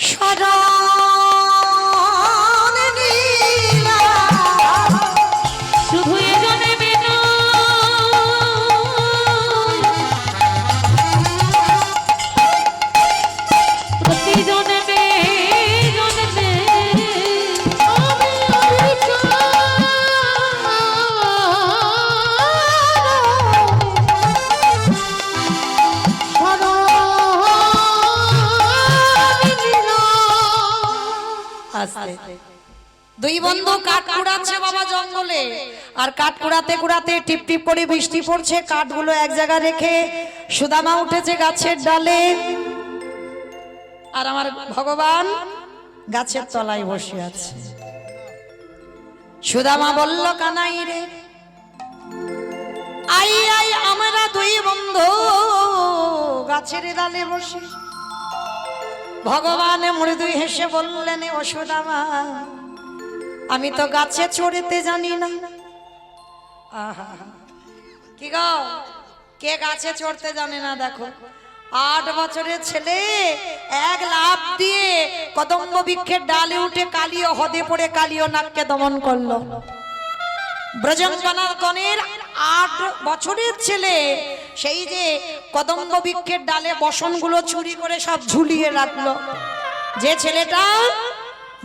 শরণ নিলাম শুধু এজনে বিনা প্রতি জনমে জনমে আস্তে দুই বন্ধু কাঠ কুড়াচ্ছে বাবা জঙ্গলে, আর কাঠ কুড়াতে কুড়াতে টিপ টিপ করে বৃষ্টি পড়ছে, কাঠগুলো এক জায়গায় রেখে সুদামা উঠেছে গাছের ডালে, আর আমার ভগবান গাছের তলায় বসে আছে। সুদামা বলল, কানাই রে আই আই, আমরা দুই বন্ধু গাছের ডালে বসে। ভগবান মৃদু হেসে বললেন, ও সুদামা, আমি তো গাছে চড়তে জানি না। আহা, কি গো, কে গাছে চড়তে জানে না? দেখো 8 বছরের ছেলে এক লাফ দিয়ে কদম্ব বৃক্ষের ডালে উঠে কালীয় হদে পড়ে কালীয় নাগকে দমন করলো। ব্রজঙ্গনার গণের 8 বছরের ছেলে সেই যে কদম্ব বৃক্ষের ডালে বসনগুলো চুরি করে সব ঝুলিয়ে রাখলো। যে ছেলেটা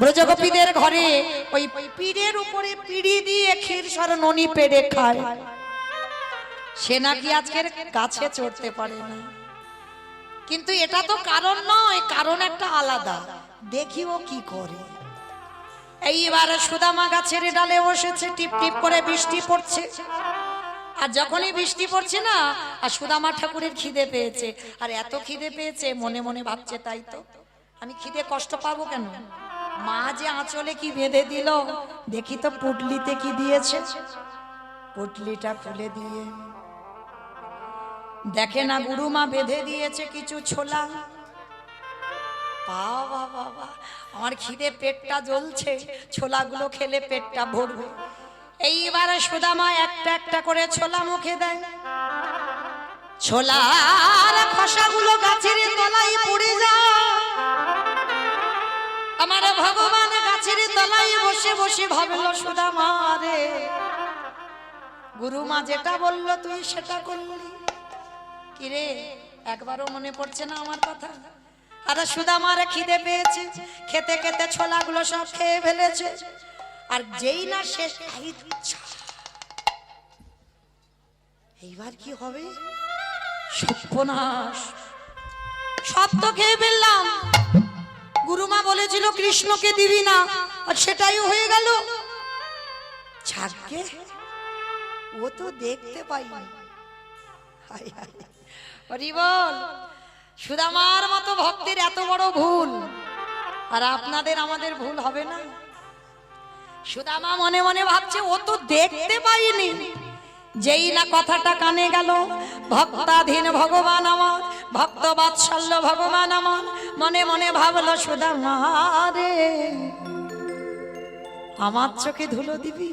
ব্রজগোপীদের ঘরে ওই পিড়ের উপরে পিড়ি দিয়ে ক্ষীরসর ননি পেড়ে খায়, সে নাকি আজকের গাছে চড়তে পারে না। কিন্তু এটা তো কারণ নয়, কারণ একটা আলাদা, দেখি ও কি করে। এইবার সুদামা গাছের ডালে বসেছে, টিপ টিপ করে বৃষ্টি পড়ছে, আর যখনই বৃষ্টি পড়ছে না, আর সুদামা ঠাকুরের খিদে পেয়েছে, আর এত খিদে পেয়েছে মনে মনে ভাবছে, তাই তো আমি খিদে কষ্ট পাবো কেন? মা যে আঁচলে কি বেঁধে দিল, দেখি তো পুটলিতে কি দিয়েছে। পুটলিটা খুলে দিয়ে দেখে না, গুরুমা বেঁধে দিয়েছে কিছু ছোলা। বাবা বাবা, আমার খিদে পেটটা জ্বলছে, ছোলাগুলো খেলে পেটটা ভরবে। এইবারে সুদামা একটা একটা করে ছোলা মুখে দেয়, ছোলার খোসাগুলো গাছের তলায় পড়ে যায়। আমার ভগবান গাছের তলায় বসে বসে ভাবলো, সুদামা রে, গুরুমা যেটা বললো তুই সেটা করলি, কিরে একবারও মনে পড়ছে না আমার কথা? আর সুদামার খিদে পেয়েছে, খেতে খেতে ছোলাগুলো সব খেয়ে ফেলেছে, আর যেই না শেষ, এইবার কি হবে? সর্বনাশ, সব তো খেয়ে ফেললাম। গুরুমা বলেছিল কৃষ্ণকে দিবি না, আর সেটাই হয়ে গেল। ছাড়কে ও তো দেখতে পাইনি। হায় হায়, হরি বল। সুদামার মতো ভক্তের এত বড় ভুল, আর আপনাদের আমাদের ভুল হবে না? সুদামা মনে মনে ভাবছে, ও তো দেখতে পাইনি। যেই না কথাটা কানে গেল, ভক্তাধীন ভগবান আমার, ভক্ত বাৎসল্য ভগবান আমার, মনে মনে ভাবলো, সুদামা রে, আমার চোখে ধুলো দিবি?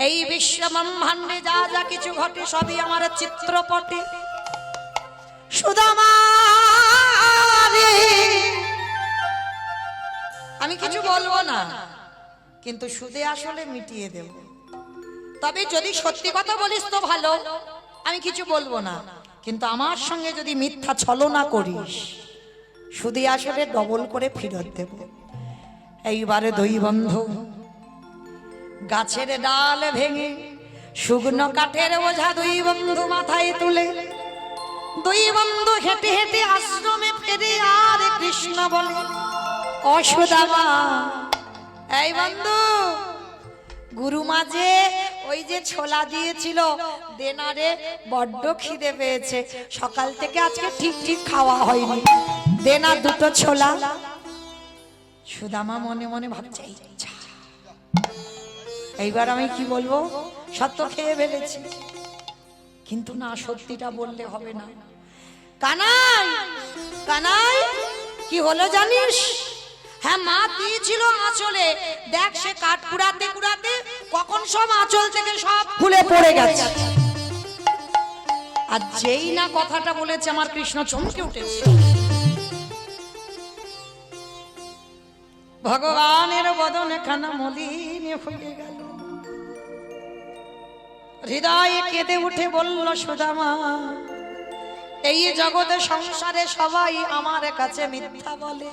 এই বিশ্ব ব্রহ্মাণ্ডে যা যা কিছু ঘটে সবই আমার চিত্রপটে। সুদামা রে, আমি কিছু বলবো না, কিন্তু সুদে আসলে মিটিয়ে দেব। তবে যদি সত্যি কথা বলিস তো ভালো, আমি কিছু বলবো না, কিন্তু আমার সঙ্গে যদি মিথ্যা ছলনা করিস শুধু আসলে ডবল করে ফেরত দেব। এইবারে দুই বন্ধু গাছের ডাল ভেঙে শুকনো কাঠের বোঝা দুই বন্ধু মাথায় তুলে দুই বন্ধু হেঁটে হেঁটে আশ্রমে ফেরে। আর কৃষ্ণ বলে, ও সুদামা, এই বন্ধু, গুরু মাঝে ওই যে ছোলা দিয়েছিল দেনারে, বড্ড খিদে পেয়েছে, সকাল থেকে আজকে ঠিক ঠিক খাওয়া হয়নি, দেনা দুটো ছোলা। সুদামা মনে মনে ভাবছে, এইবার আমি কি বলবো, সত্য খেয়ে ফেলেছি, কিন্তু না, সত্যিটা বললে হবে না। কানাই, কানাই, কি হলো জানিস? হ্যাঁ, মা দিয়েছিল আঁচলে, দেখ সে কাঠ কুড়াতে কুড়াতে কখন সব আঁচল থেকে সব খুলে পড়ে গেছে। আর যেই না কথাটা বলেছে আমার কৃষ্ণ চমকে উঠেছে। ভগবানের বদনে খানা মলিন হয়ে গেল, হৃদয়ে কেঁদে উঠে বলল, সুদামা, এই জগতে সংসারে সবাই আমার কাছে মিথ্যা বলে,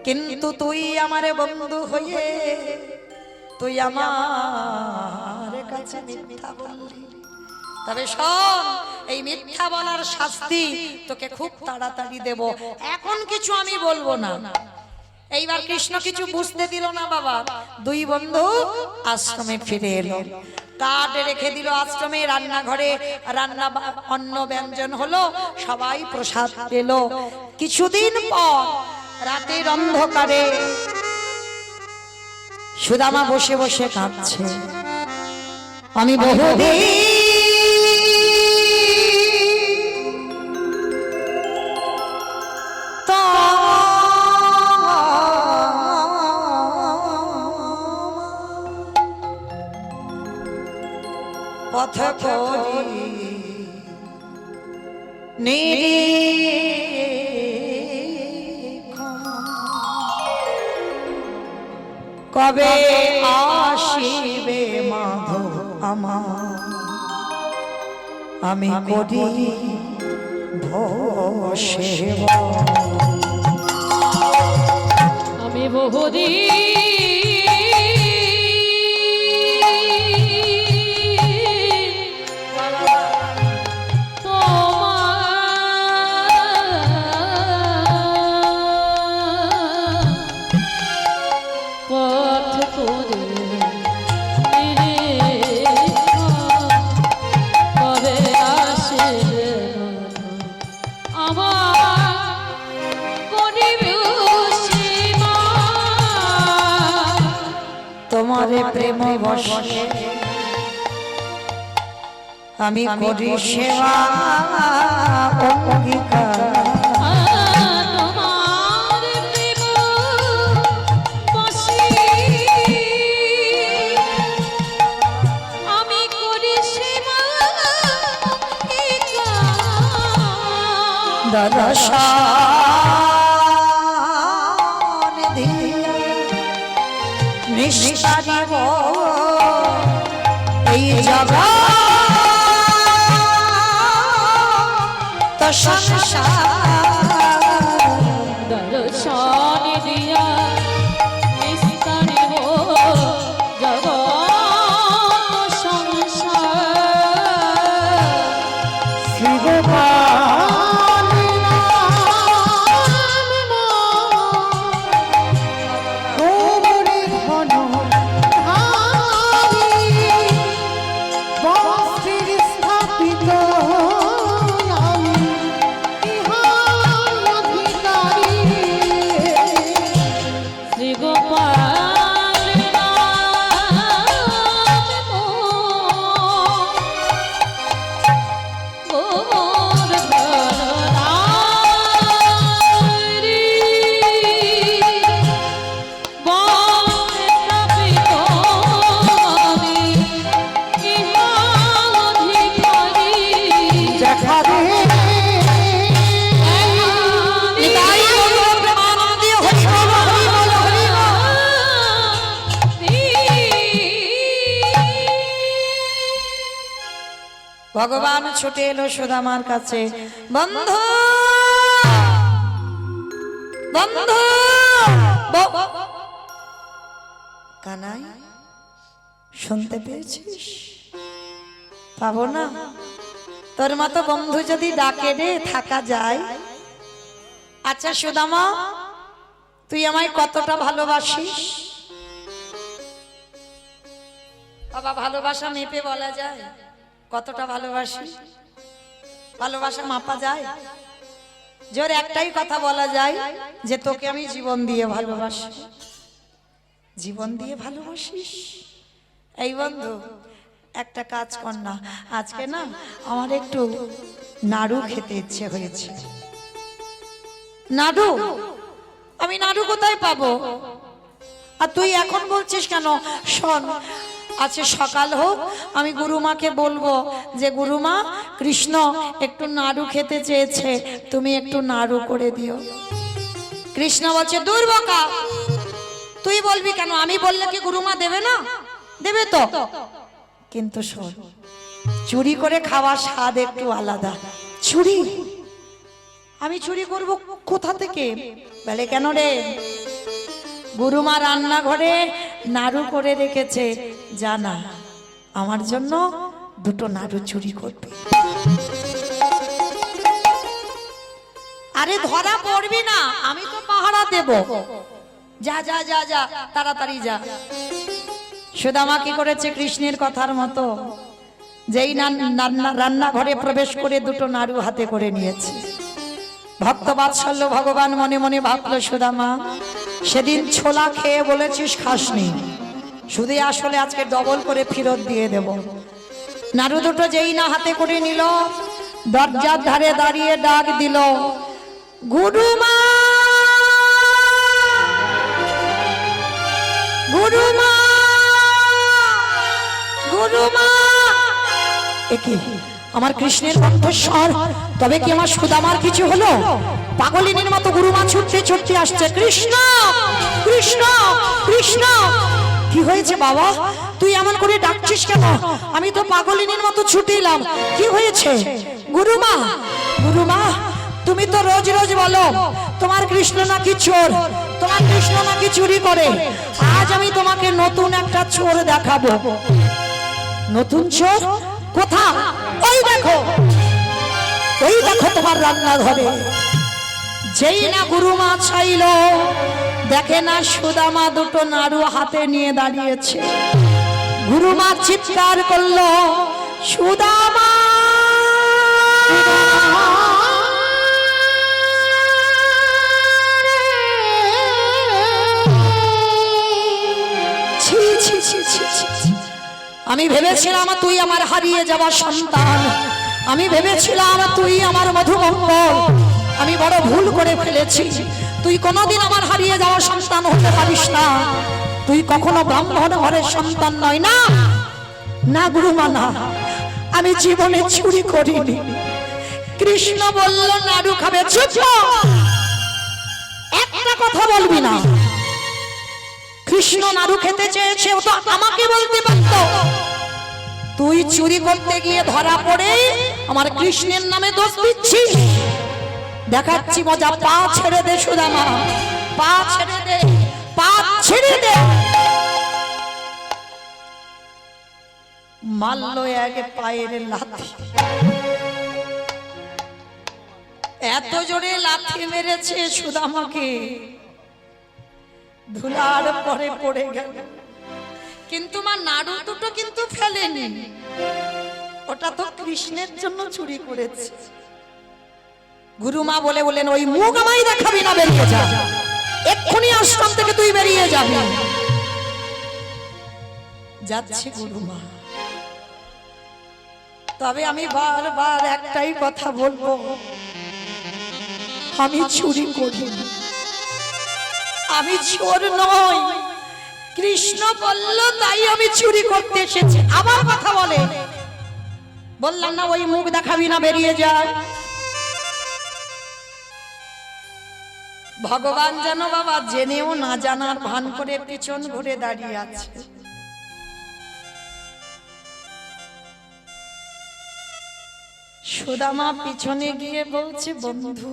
কিন্তু তুই আমার বন্ধু হয়ে তুই আমার কাছে মিথ্যা বললি। তবে শোন, এই মিথ্যা বলার শাস্তি তোকে খুব তাড়াতাড়ি দেব, এখন কিছু আমি বলবো না। এইবার কৃষ্ণ কিছু বুঝতে দিল না বাবা। দুই বন্ধু আশ্রমে ফিরে এলো, কাঠ রেখে দিল আশ্রমে, রান্নাঘরে রান্না অন্ন ব্যঞ্জন হলো, সবাই প্রসাদ পেল। কিছুদিন পর রাতের অন্ধকারে সুদামা বসে বসে কাঁদছে, আমি বহুদিন পথ করি কবে আসিবে মাধব আমার, আমি করি ভোসেবা। আমি বহুদিন তোমারে প্রেম বশে আমি করি সেবা অঙ্গীকার। দর্শন দিয়া নিষ্পারিব এই জগৎ সংসার। দর্শন দিয়া নিষ্পারিব জগৎ সংসার। শ্রী গোপাল স্থাপিত ভগবান ছুটে এলো সুদামার কাছে, বন্ধু বন্ধু কানাই, শুনতে পেয়েছিস? পাবো না? তোর মতো বন্ধু যদি ডাকে রে থাকা যায়। আচ্ছা সুদামা, তুই আমায় কতটা ভালোবাসিস? বাবা, ভালোবাসা মেপে বলা যায়? কতটা ভালোবাসিস? ভালোবাসা মাপা যায়? জোর একটাই কথা বলা যায় যে তোকে আমি জীবন দিয়ে ভালোবাসি। জীবন দিয়ে ভালোবাসিস? এই বন্ধু, একটা কাজ কর না, আজকে না আমার একটু নাড়ু খেতে ইচ্ছে হয়েছে। নাড়ু? আমি নাড়ু কোথায় পাবো? আর তুই এখন বলছিস কেন? শোন, আজকে সকাল হোক, আমি গুরুমাকে বলবো যে গুরুমা, কৃষ্ণ একটু নাড়ু খেতে চেয়েছে, তুমি একটু নাড়ু করে দিও। কৃষ্ণ বলছে, দূর বোকা, তুই বলবি কেন? আমি বললে কি গুরুমা দেবে না? দেবে তো। কিন্তু শোন, চুরি করে খাওয়ার স্বাদ একটু আলাদা। চুরি? আমি চুরি করব কোথা থেকে? বলে কেন রে? গুরুমা রান্নাঘরে নাড়ু করে রেখেছে, জানা আমার জন্য দুটো নাড়ু চুরি করবে। আরে ধরা পড়বি না, আমি তো পাহারা দেব। যা যা যা যা, তাড়াতাড়ি যা। সুদামা কি করেছে? কৃষ্ণের কথার মতো যেই রান্নাঘরে প্রবেশ করে দুটো নাড়ু হাতে করে নিয়েছে। ভক্ত বাৎসল্য ভগবান মনে মনে ভাবলো, সুদামা সেদিন ছোলা খেয়ে বলেছিস খাসনি, শুধু আসলে আজকে ডবল করে ফেরত দিয়ে দেব। নাড়ু দুটো যেই না হাতে করে নিল, দরজার ধারে দাঁড়িয়ে ডাক দিল, গুরুমা গুরুমা গুরুমা। একি আমার কৃষ্ণের কণ্ঠস্বর, তবে কি আমার সুদামার কিছু হলো? পাগলিনীর মতো গুরুমা ছুটতে ছুটতে আসছে, কৃষ্ণ কৃষ্ণ কৃষ্ণ। কি হয়েছে বাবা? তুই এমন করে ডাকছিস কেন? আমি তো পাগলিনীর মতো ছুটে এলাম, কি হয়েছে? গুরুমা গুরুমা, তুমি তো রোজ রোজ বলো তোমার কৃষ্ণ নাকি চোর, তোমার কৃষ্ণ নাকি চুরি করে। আজ আমি তোমাকে নতুন একটা চোর দেখাবো। নতুন চোর? কোথা? ওই দেখো, ওই দেখো তোমার রান্নাঘরে। যেই না গুরুমা চাইল, দেখে না সুদামা দুটো নাড়ু হাতে নিয়ে দাঁড়িয়েছে। গুরুমা চিৎকার করলো, সুদামা ছি ছি ছি ছি ছি। আমি ভেবেছিলাম তুই আমার হারিয়ে যাওয়া সন্তান, আমি ভেবেছিলাম তুই আমার মধুমঙ্গল। আমি বড় ভুল করে ফেলেছি। তুই কোনোদিন আমার হারিয়ে যাওয়া সন্তান হতে পারিস না। তুই কখনো ব্রাহ্মণ ঘরের সন্তান নয়। না না গুরুমা, না, আমি জীবনে চুরি করিনি। কৃষ্ণ বলল নাড়ু খাবে। চুপ, একটা কথা বলবি না। কৃষ্ণ নাড়ু খেতে চেয়েছে, ও তো আমাকে বলতে পারত। তুই চুরি করতে গিয়ে ধরা পড়ে আমার কৃষ্ণের নামে দোষ দিচ্ছিস। দেখাচ্ছি মজা। পা ছেড়ে দে সুদামা, পা ছেড়ে দে, পা ছেড়ে দে। মারলো এক পায়ের লাথি। এত জোরে লাথি মেরেছে সুদামাকে, ধুলার পরে পড়ে গেল। কিন্তু মা নাড়ু দুটো কিন্তু ফেলেনি, ওটা তো কৃষ্ণের জন্য চুরি করেছে। গুরুমা বলেন, ওই মুখ আমায় দেখাবি না, বেরিয়ে যা, এক্ষুনি আশ্রম থেকে তুই বেরিয়ে যাবি। যাচ্ছে গুরুমা। তবে আমি বারবার একটাই কথা বলবো, আমি চুরি করিনি, আমি চোর নই। কৃষ্ণ বলল তাই আমি চুরি করতে এসেছি। আবার কথা বলে, বললাম না ওই মুখ দেখাবি না, বেরিয়ে যা। ভগবান যেন বাবা জেনেও না জানার ভান করে পিছন ঘুরে দাঁড়িয়ে আছে। সুদামা পিছনে গিয়ে বলছে, বন্ধু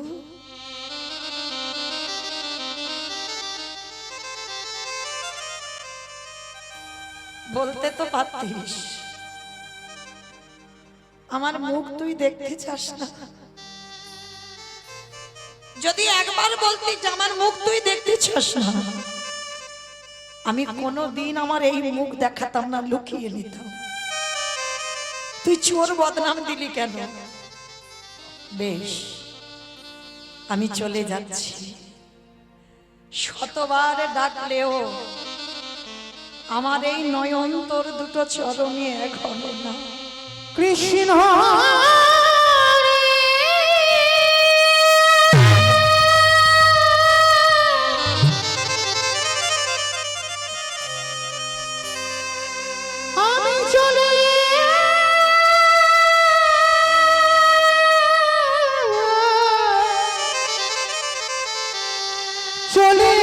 বলতে তো পারতিস, আমার মুখ তুই দেখতে চাস না? যদি একবার বলতিস যে আমার মুখ তুই দেখতে চাস না, আমি কোনোদিন আমার এই মুখ দেখাতাম না, লুকিয়ে নিতাম। তুই চোর বদনাম দিলি কেন? বেশ, আমি চলে যাচ্ছি। শতবার ডাকলেও আমার এই নয়ন তোর দুটো চরণে এক হলো না। কৃষ্ণ আমি চলে চলে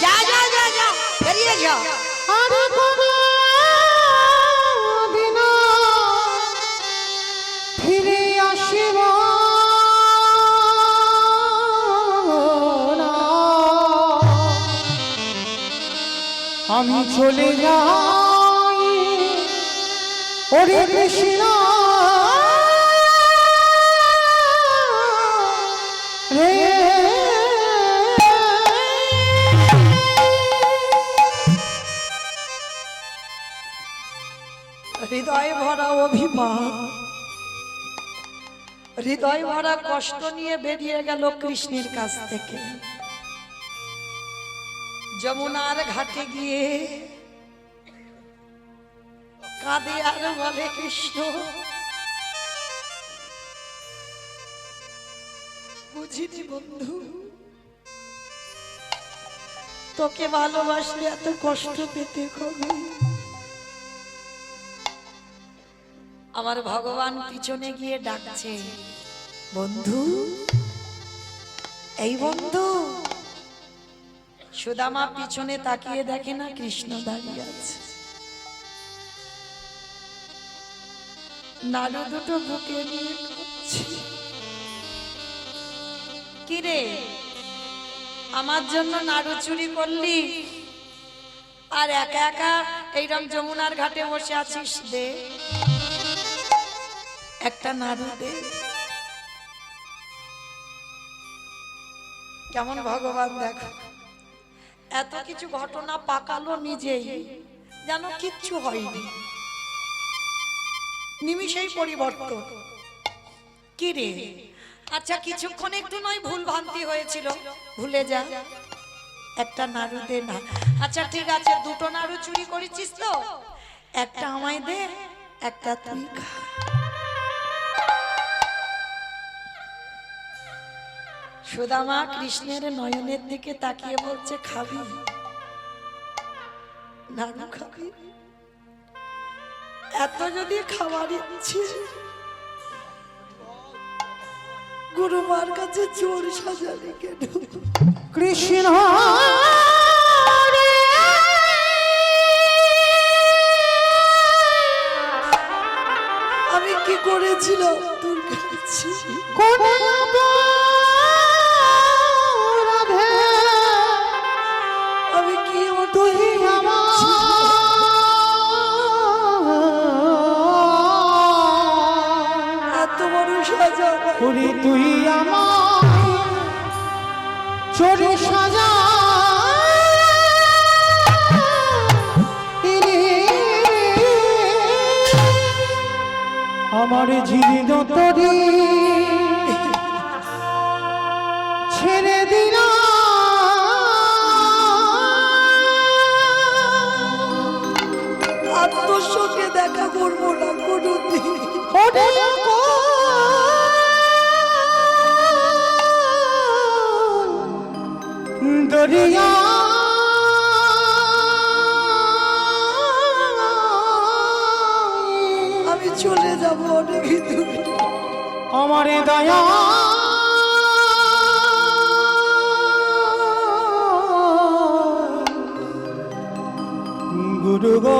যা যা যা যা, বেরিয়ে যা। আর কোনো দিন ফিরে আসিব না। আমি চলে যাই ওরে কৃষ্ণ রে। হৃদয় ভরা অভিমান, হৃদয় ভরা কষ্ট নিয়ে বেরিয়ে গেল কৃষ্ণের কাছ থেকে। যমুনার ঘাটে গিয়ে কাঁদে আর বলে, কৃষ্ণ বুঝিনি বন্ধু, তোকে ভালোবাসলে এত কষ্ট পেতে হবে। আমার ভগবান পিছনে গিয়ে ডাকছে, বন্ধু এই বন্ধু। সুদামা পিছনে তাকিয়ে দেখে না কৃষ্ণ দাঁড়িয়ে আছে। নাড়ু দুটো বুকে নিয়ে কাঁদছে। কিরে, আমার জন্য নাড়ু চুরি করলি আর একা একা এইরকম যমুনার ঘাটে বসে আছিস? দে একটা নাড়ু দে। কেমন ভগবান দেখো, এত কিছু ঘটনা পাকালো নিজেই, যেন কিচ্ছু হয়নি, নিমিষেই পরিবর্তন। কি রে, আচ্ছা কিছুক্ষণ একটু নয় ভুল ভ্রান্তি হয়েছিল, ভুলে যা, একটা নাড়ু দে না। আচ্ছা ঠিক আছে, দুটো নাড়ু চুরি করেছিস তো, একটা আমায় দে, একটা তুই খা। সুদামা কৃষ্ণের নয়নের দিকে তাকিয়ে বলছে, খাবি নাড়ু খাবি? এত যদি খাবার ইচ্ছে, গুরুমার কাছে চোর সাজালি কেন? কৃষ্ণ আমি কি করেছিলাম তোর কাছে? কোন অপরাধে আমি কি তুই এত বড় সাজা? ওরে তুই আমার চোরে সাজা আমার জীবিত তরি ছেড়ে দিলা আত্মসঙ্গে দেখা করবো না কোনোদিন। দরিয়া আমি চলে যাব অনেক দূরে। আমার দয়া গুরু গো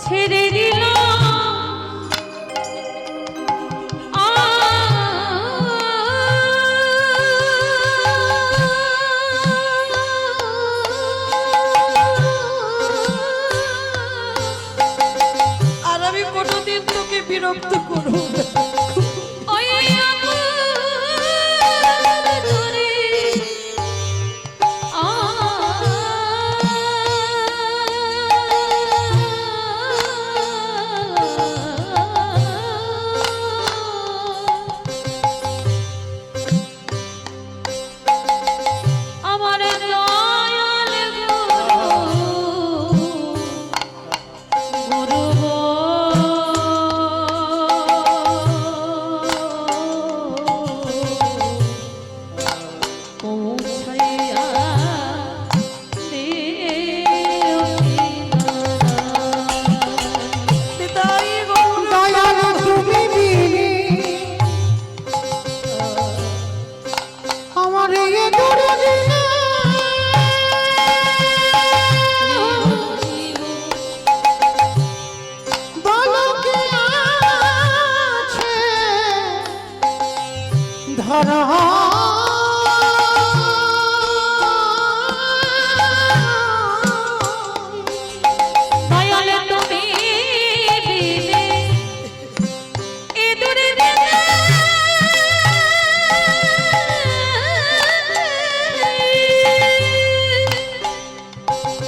ছেড়ে দিল আর আমি কোনোদিন তোকে বিরক্ত করবো না। ওই আমার ধরে আমার দয়াল গুরু পৌঁছাইয়া নিতাই গৌর দয়াল তুমি বিনে আমার এ দুর্দিনে বলো কে আছে ধরা দয়াল তুমি বিনে এ দুর্দিনে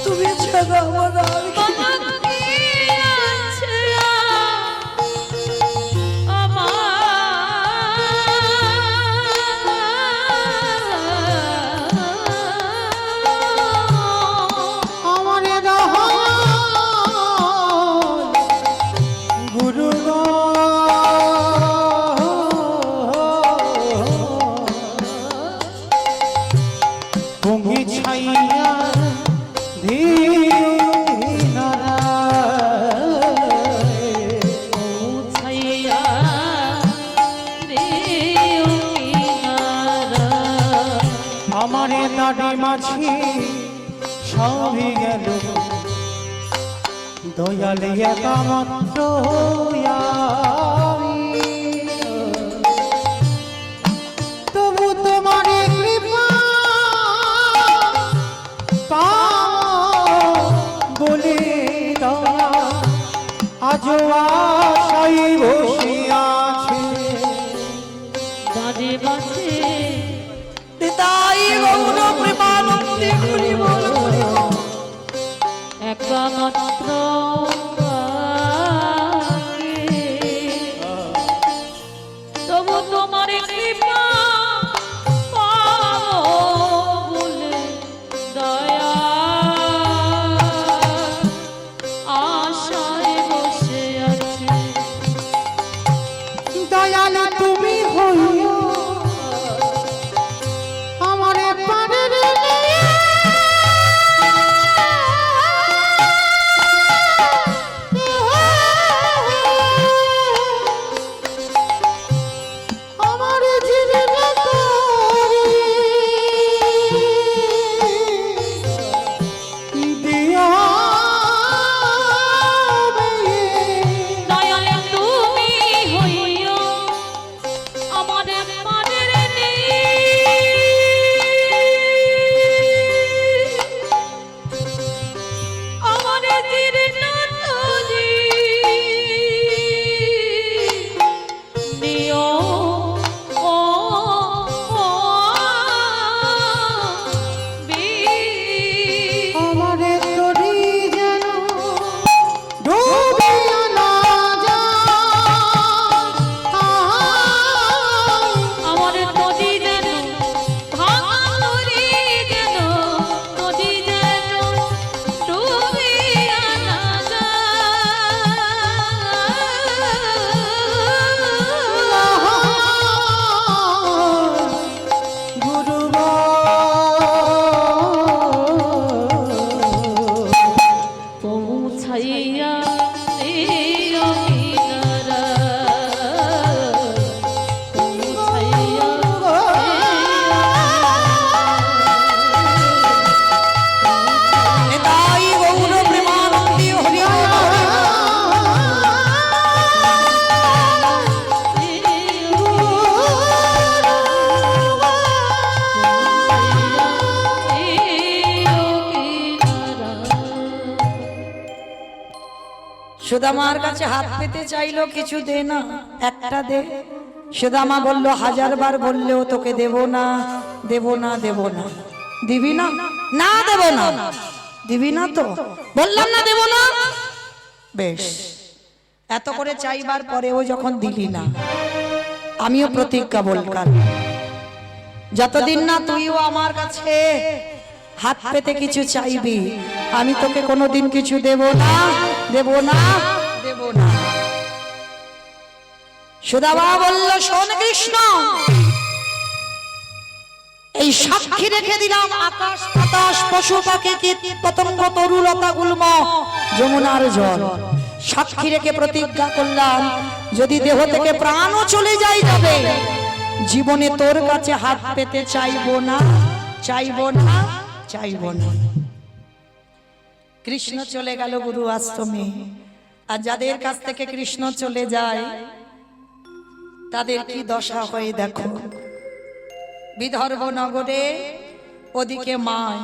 তুমি ছাড়া আমার আর কেউ বাবা কি আছে আমার দয়াল গুরু গো তুমি ছাইয়া পৌঁছাইয়া দিও কিনারা আমার দাড়ি মাঝি সবই গেল দয়াল একা মাত্র আমি। তবু তোমার কৃপা পাও বলে দয়া আজও আশাই বসে আছে। বাজে বাজে নিতাই গৌর প্রেমানন্দে হরি বল হরি বল। একমাত্র তবু তোমার কৃপা পাবো বলে দয়া আশায় বসে আছে দয়াল তুমি হইও আমার পানের আমার জীবন দিয়া দয়াল তুমি হইও আমার পানের আমার জীর্ণ তরি নিও ও আমার তরি যেন ডুবিয়া না যায়। আমার নদী যেন ভাঙা তরি যেন নদী যেন ডুবিয়া না গুরু পৌঁছাইয়া দিও কিনারা পৌঁছাইয়া নিতাই গৌর প্রেমানন্দে হরি বল হরি বল। সুদামার কাছে হাত পেতে চাইলো, কিছু দে না, একটা দে। সুদামা বলল, 1000 বার বললেও তোকে দেব না, দেব না, দেব না। দিবি না? না দেব না। দিবি না তো? বললাম না দেব না। বেশ, এত করে চাইবার পরেও যখন দিলি না, আমিও প্রতিজ্ঞা বললাম, যতদিন না তুইও আমার কাছে হাত পেতে কিছু চাইবি, আমি তোকে কোনোদিন কিছু দেব না, দেব না, দেব না। সুদামা বলল, শোন কৃষ্ণ, এই সাক্ষী রেখে দিলাম আকাশ বাতাস পশু পাখি কীট পতঙ্গ তরুলতা গুল্ম যমুনার জল, সাক্ষী রেখে প্রতিজ্ঞা করলাম, যদি দেহ থেকে প্রাণও চলে যায় যাবে, জীবনে তোর কাছে হাত পেতে চাইবো না, চাইবো না, চাইবো না। কৃষ্ণ চলে গেল গুরু আশ্রমে। আর যাদের কাছ থেকে কৃষ্ণ চলে যায় তাদের কি দশা হয় দেখো। বিদর্ভ নগরে ওদিকে মায়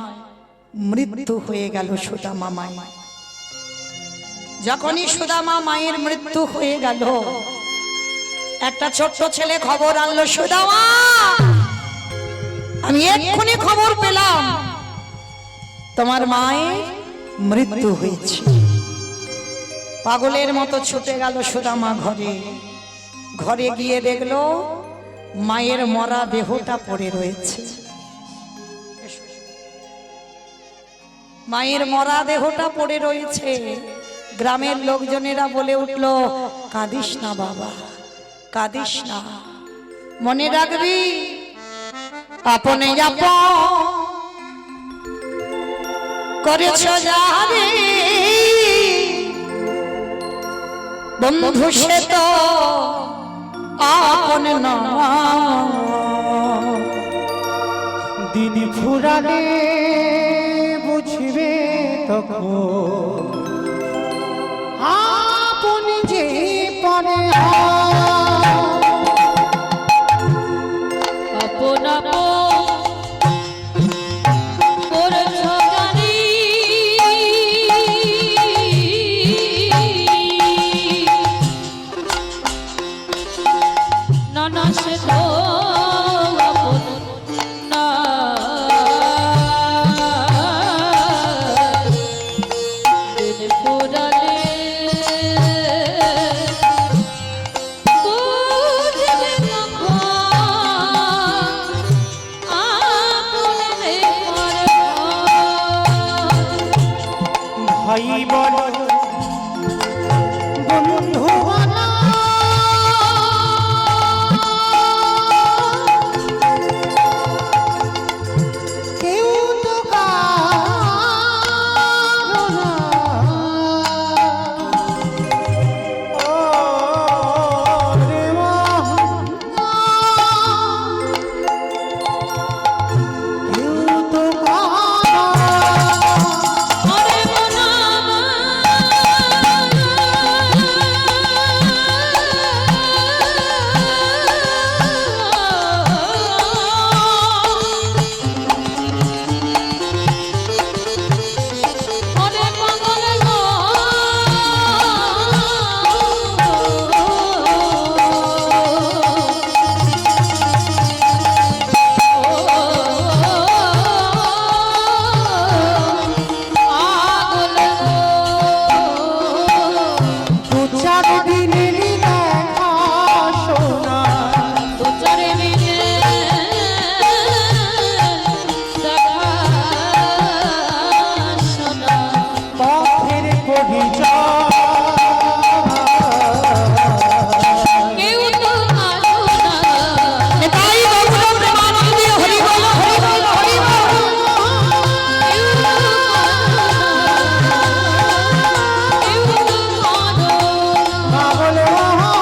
মৃত্যু হয়ে গেল সুদামা মায়ের। যখনই সুদামা মায়ের মৃত্যু হয়ে গেল, একটা ছোট্ট ছেলে খবর আনলো, সুদামা, আমি এক্ষুনি খবর পেলাম তোমার মায়ের মৃত্যু হয়েছে। পাগলের মতো ছুটে গেল সুদামা ঘরে। ঘরে গিয়ে দেখলো মায়ের মরা দেহটা পড়ে রয়েছে। মায়ের মরা দেহটা পড়ে রয়েছে। গ্রামের লোকজনেরা বলে উঠলো, কাঁদিস না বাবা, কাঁদিস না, মনে রাখবি আপনে আপন করেছ যারে, বন্ধু সে তো আপন না। দিন ফুরালে বুঝবে তখন আপন যে পরে আপন করেছ জানি, না না সে তো আপন না। দিন ফুরালে বুঝবে তখন আপন ভাই বল বন্ধু বল, কেউ তো কারো না। ও রে মা, কেউ তো কারো ওরে মনা ওরে পাগল গো, পাগল গো। দু চার দিনের দেখা শোনা, দু চার দিনে দেখা শোনা, পথের পরিচয় কেউ তো কারো না। এটাই গৌর প্রেমানন্দে হরি বল, হরি বল, হরি বল। পাগল মহা,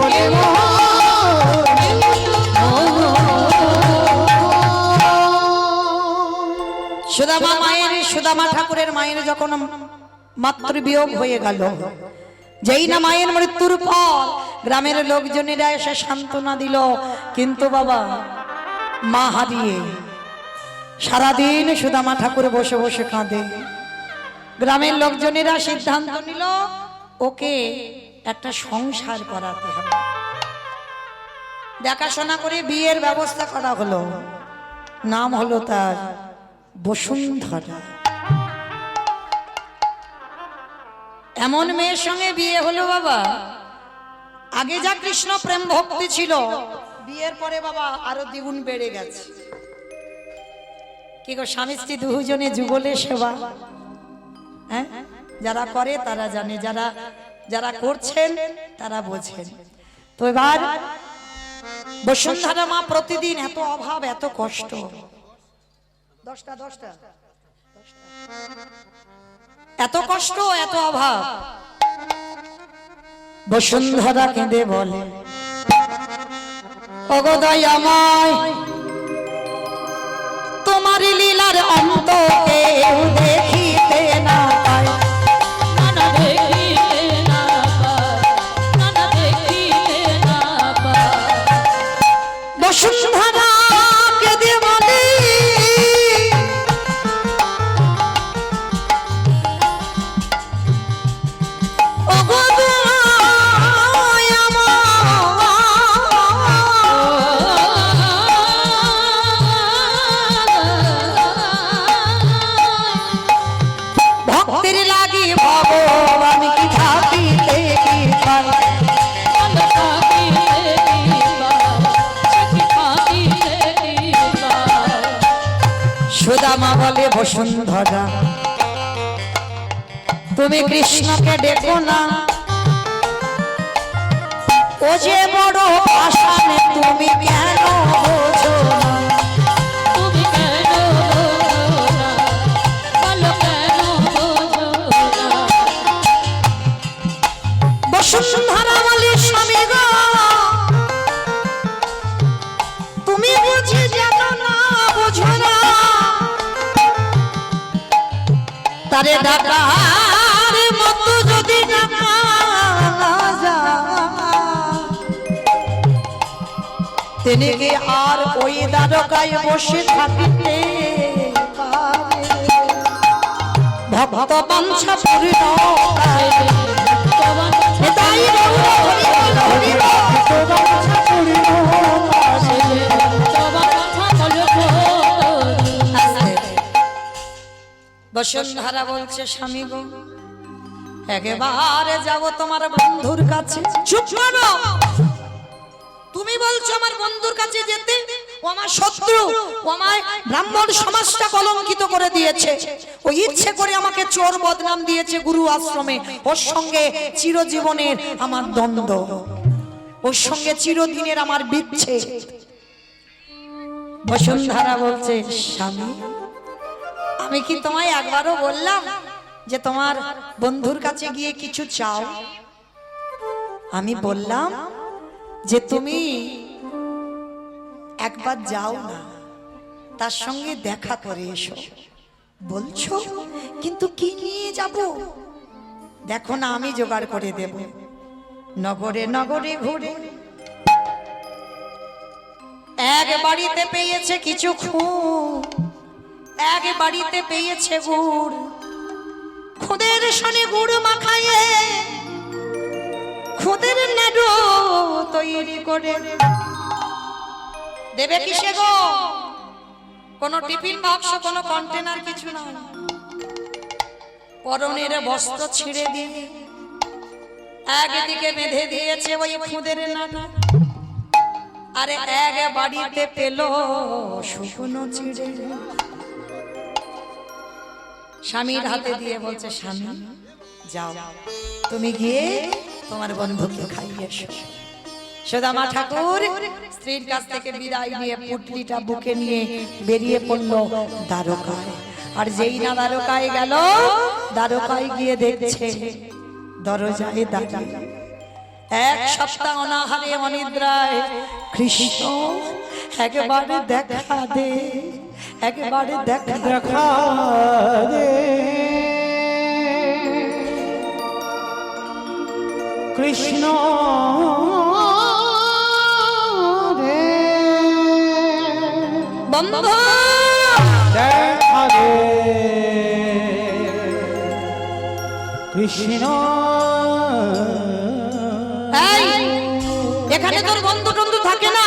ওরে মহা। সুদামা মায়ের, সুদামা ঠাকুরের মায়ের যখন মাতৃবিয়োগ হয়ে গেল, যেই না মায়ের মৃত্যুর পর গ্রামের লোকজনেরা এসে সান্ত্বনা দিল, কিন্তু বাবা মা হারিয়ে সারাদিন সুদামা ঠাকুর বসে বসে কাঁদে। গ্রামের লোকজনেরা সিদ্ধান্ত নিল ওকে একটা সংসার করাতে হবে। দেখাশোনা করে বিয়ের ব্যবস্থা করা হলো। নাম হলো তার বসুন্ধরা। এমন মেয়ের সঙ্গে বিয়ে হলো বাবা, আগে যা কৃষ্ণ প্রেম ভক্তি ছিল বিয়ের পরে বাবা আরো দ্বিগুণ বেড়ে গেছে। কি গো, স্বামী স্ত্রী দুজনে যুগলে সেবা, হ্যাঁ, যারা করে তারা জানে, যারা যারা করছেন তারা বোঝেন। তো এবার বসুন্ধরা মা প্রতিদিন এত অভাব, এত কষ্ট, এত কষ্ট, এত অভাব। বসুন্ধরা কেঁদে বলে, ওগো দয়াময়, তোমার লীলার অন্ত কেউ দেখিতে না পায়। না দেখিতে না পায়, না দেখিতে না পায়। বসুন্ধরা কেঁদে বলে, ওগো ভক্তের লাগি ভগবান কি থাকিতে কি পায়। সুদামা বলে, বসুন্ধরা তুমি কৃষ্ণকে ডেকো না, ও যে বড় আসানে তুমি কেন বোঝো না। তুমি কেন বোঝো না, বলো কেন বোঝো না। বসুন্ধরা বলে, স্বামী গো তুমি বুঝে জানো না, বোঝো না, তারে ডাকার মতো যদি ডাকা না যায়, তিনি কি আর ওই দ্বারকায় বসে থাকিতে পারে। ভক্ত বাঞ্ছা পূর্ণ তাই গৌর হরি বল, হরি বল। বসুন্ধরা বলছে, স্বামী গো একেবারে যাব তোমার বন্ধুর কাছে। চুপ করো, তুমি বলছো আমার বন্ধুর কাছে যেতে, ও আমার শত্রু, ও আমার ব্রাহ্মণ সমাজটা কলঙ্কিত করে দিয়েছে, ও ইচ্ছে করে আমাকে চোর বদনাম দিয়েছে গুরু আশ্রমে, ওর সঙ্গে চিরজীবনের আমার দ্বন্দ্ব, ওর সঙ্গে চিরদিনের আমার বিচ্ছেদ। বসুন্ধরা বলছে, স্বামী আমি কি তোমায় একবারও বললাম যে তোমার বন্ধুর কাছে গিয়ে কিছু চাও? আমি বললাম যে তুমি একবার যাও না, তার সঙ্গে দেখা করে এসো। বলছো কিন্তু কি নিয়ে যাব? দেখো না আমি জোগাড় করে দেব। নগরে নগরে ঘুরে এক বাড়িতে পেয়েছে কিছু খুঁত, এক বাড়িতে পেয়েছে গুড়, খুদের সনে গুড় মাখাইয়ে খুদের নাড়ু তৈরি করে দেবে কিসে গো? কোনো টিফিন বাক্স, কোনো কন্টেনার কিছু না, পরনের বস্ত্র ছিঁড়ে দিয়ে একদিকে বেঁধে দিয়েছে ওই খুদের নাড়ু, আরে এক বাড়িতে পেল শুকনো চিড়ে। স্বামীর হাতে দিয়ে বলছে, স্বামী যাও তুমি গিয়ে তোমার বন্ধুকে খাইয়ে এসো। সুদামা ঠাকুর স্ত্রীর কাছ থেকে বিদায় নিয়ে পুটলিটা বুকে নিয়ে বেরিয়ে পড়লো দ্বারকায়। আর যেই না দ্বারকায় গেল, দ্বারকায় গিয়ে দেখছে দরজায় দাঁড়িয়ে এক সপ্তাহ অনাহারে অনিদ্রায় কৃষ্ণ, একবারে দেখা দে, একবারে দেখা দেখা দে কৃষ্ণ রে, বন্ধু দেখা দে কৃষ্ণ এই, এখানে তোর বন্ধু টন্ধু থাকে না,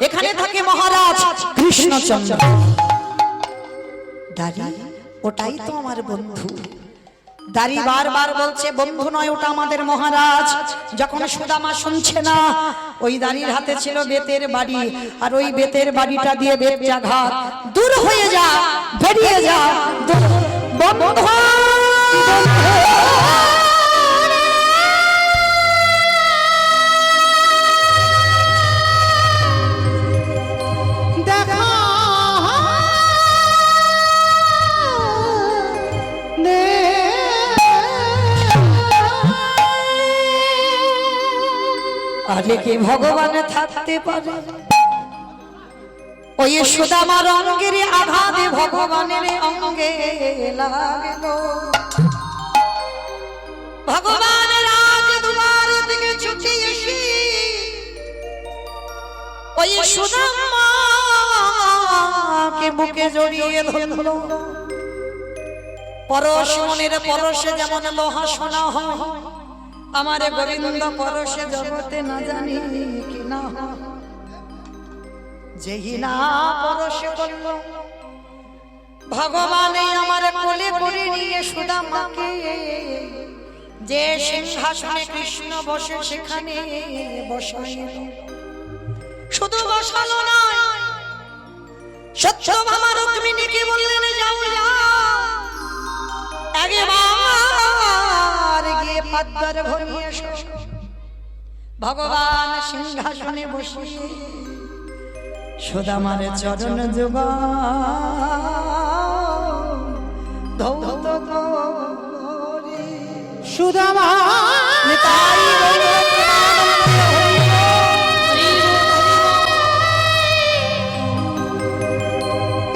এখানে থাকে মহারাজ কৃষ্ণচন্দ্র। দাঁড়ি, ওটাই তো আমার বন্ধু। দাঁড়ি বারবার বলছে বন্ধু নয়, ওটা আমাদের মহারাজ। যখন সুদামা শুনছে না, ওই দাঁড়ির হাতে ছিল বেতের বাড়ি, আর ওই বেতের বাড়িটা দিয়ে বেত্যাঘাত, দূর হয়ে যা, বেরিয়ে যা, বন্ধু। দেখা নে আরে কি ভগবান থাকতে পারে? ওই সুদামার অঙ্গের আঘাতে ভগবানের অঙ্গে লাগলো। ভগবান রাজদুয়ার থেকে ছুটে এসে ওই সুদামাকে বুকে জড়িয়ে ধরলো। পরশ মনের পরশে যেমন লোহা সোনা হয়, আমার গোবিন্দ পরশে জগতে না জানি কি না, যেই না পরশে করল ভগবান আমার কোলে করে নিয়ে সুদামাকে যে সিংহাসনে কৃষ্ণ বসে সেখানে বসাইল। শুধু বসালো নয়, সত্যভামা রুক্মিণীকে বললেন যাও যাও, একবার গিয়ে পাদ্দার ভরিয়ে এসো। ভগবান সিংহাসনে বসিয়ে সুদামার চরণ যোগা ধৌত করে সুদামা নিতাই গৌর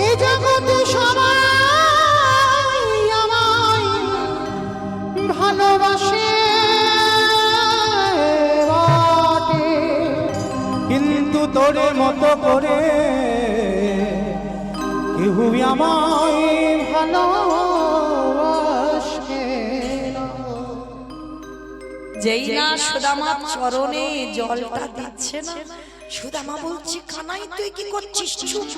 এ জগতে সবাই আমায় ভালোবাসে বটে, কিন্তু তোর মতো করে কেউ আমায় ভালোবাসে না। যেই না সুদামার চরণে জলটা দিচ্ছে না, সুদামা বলছে কানাই তুই কি করছিস? চুপ,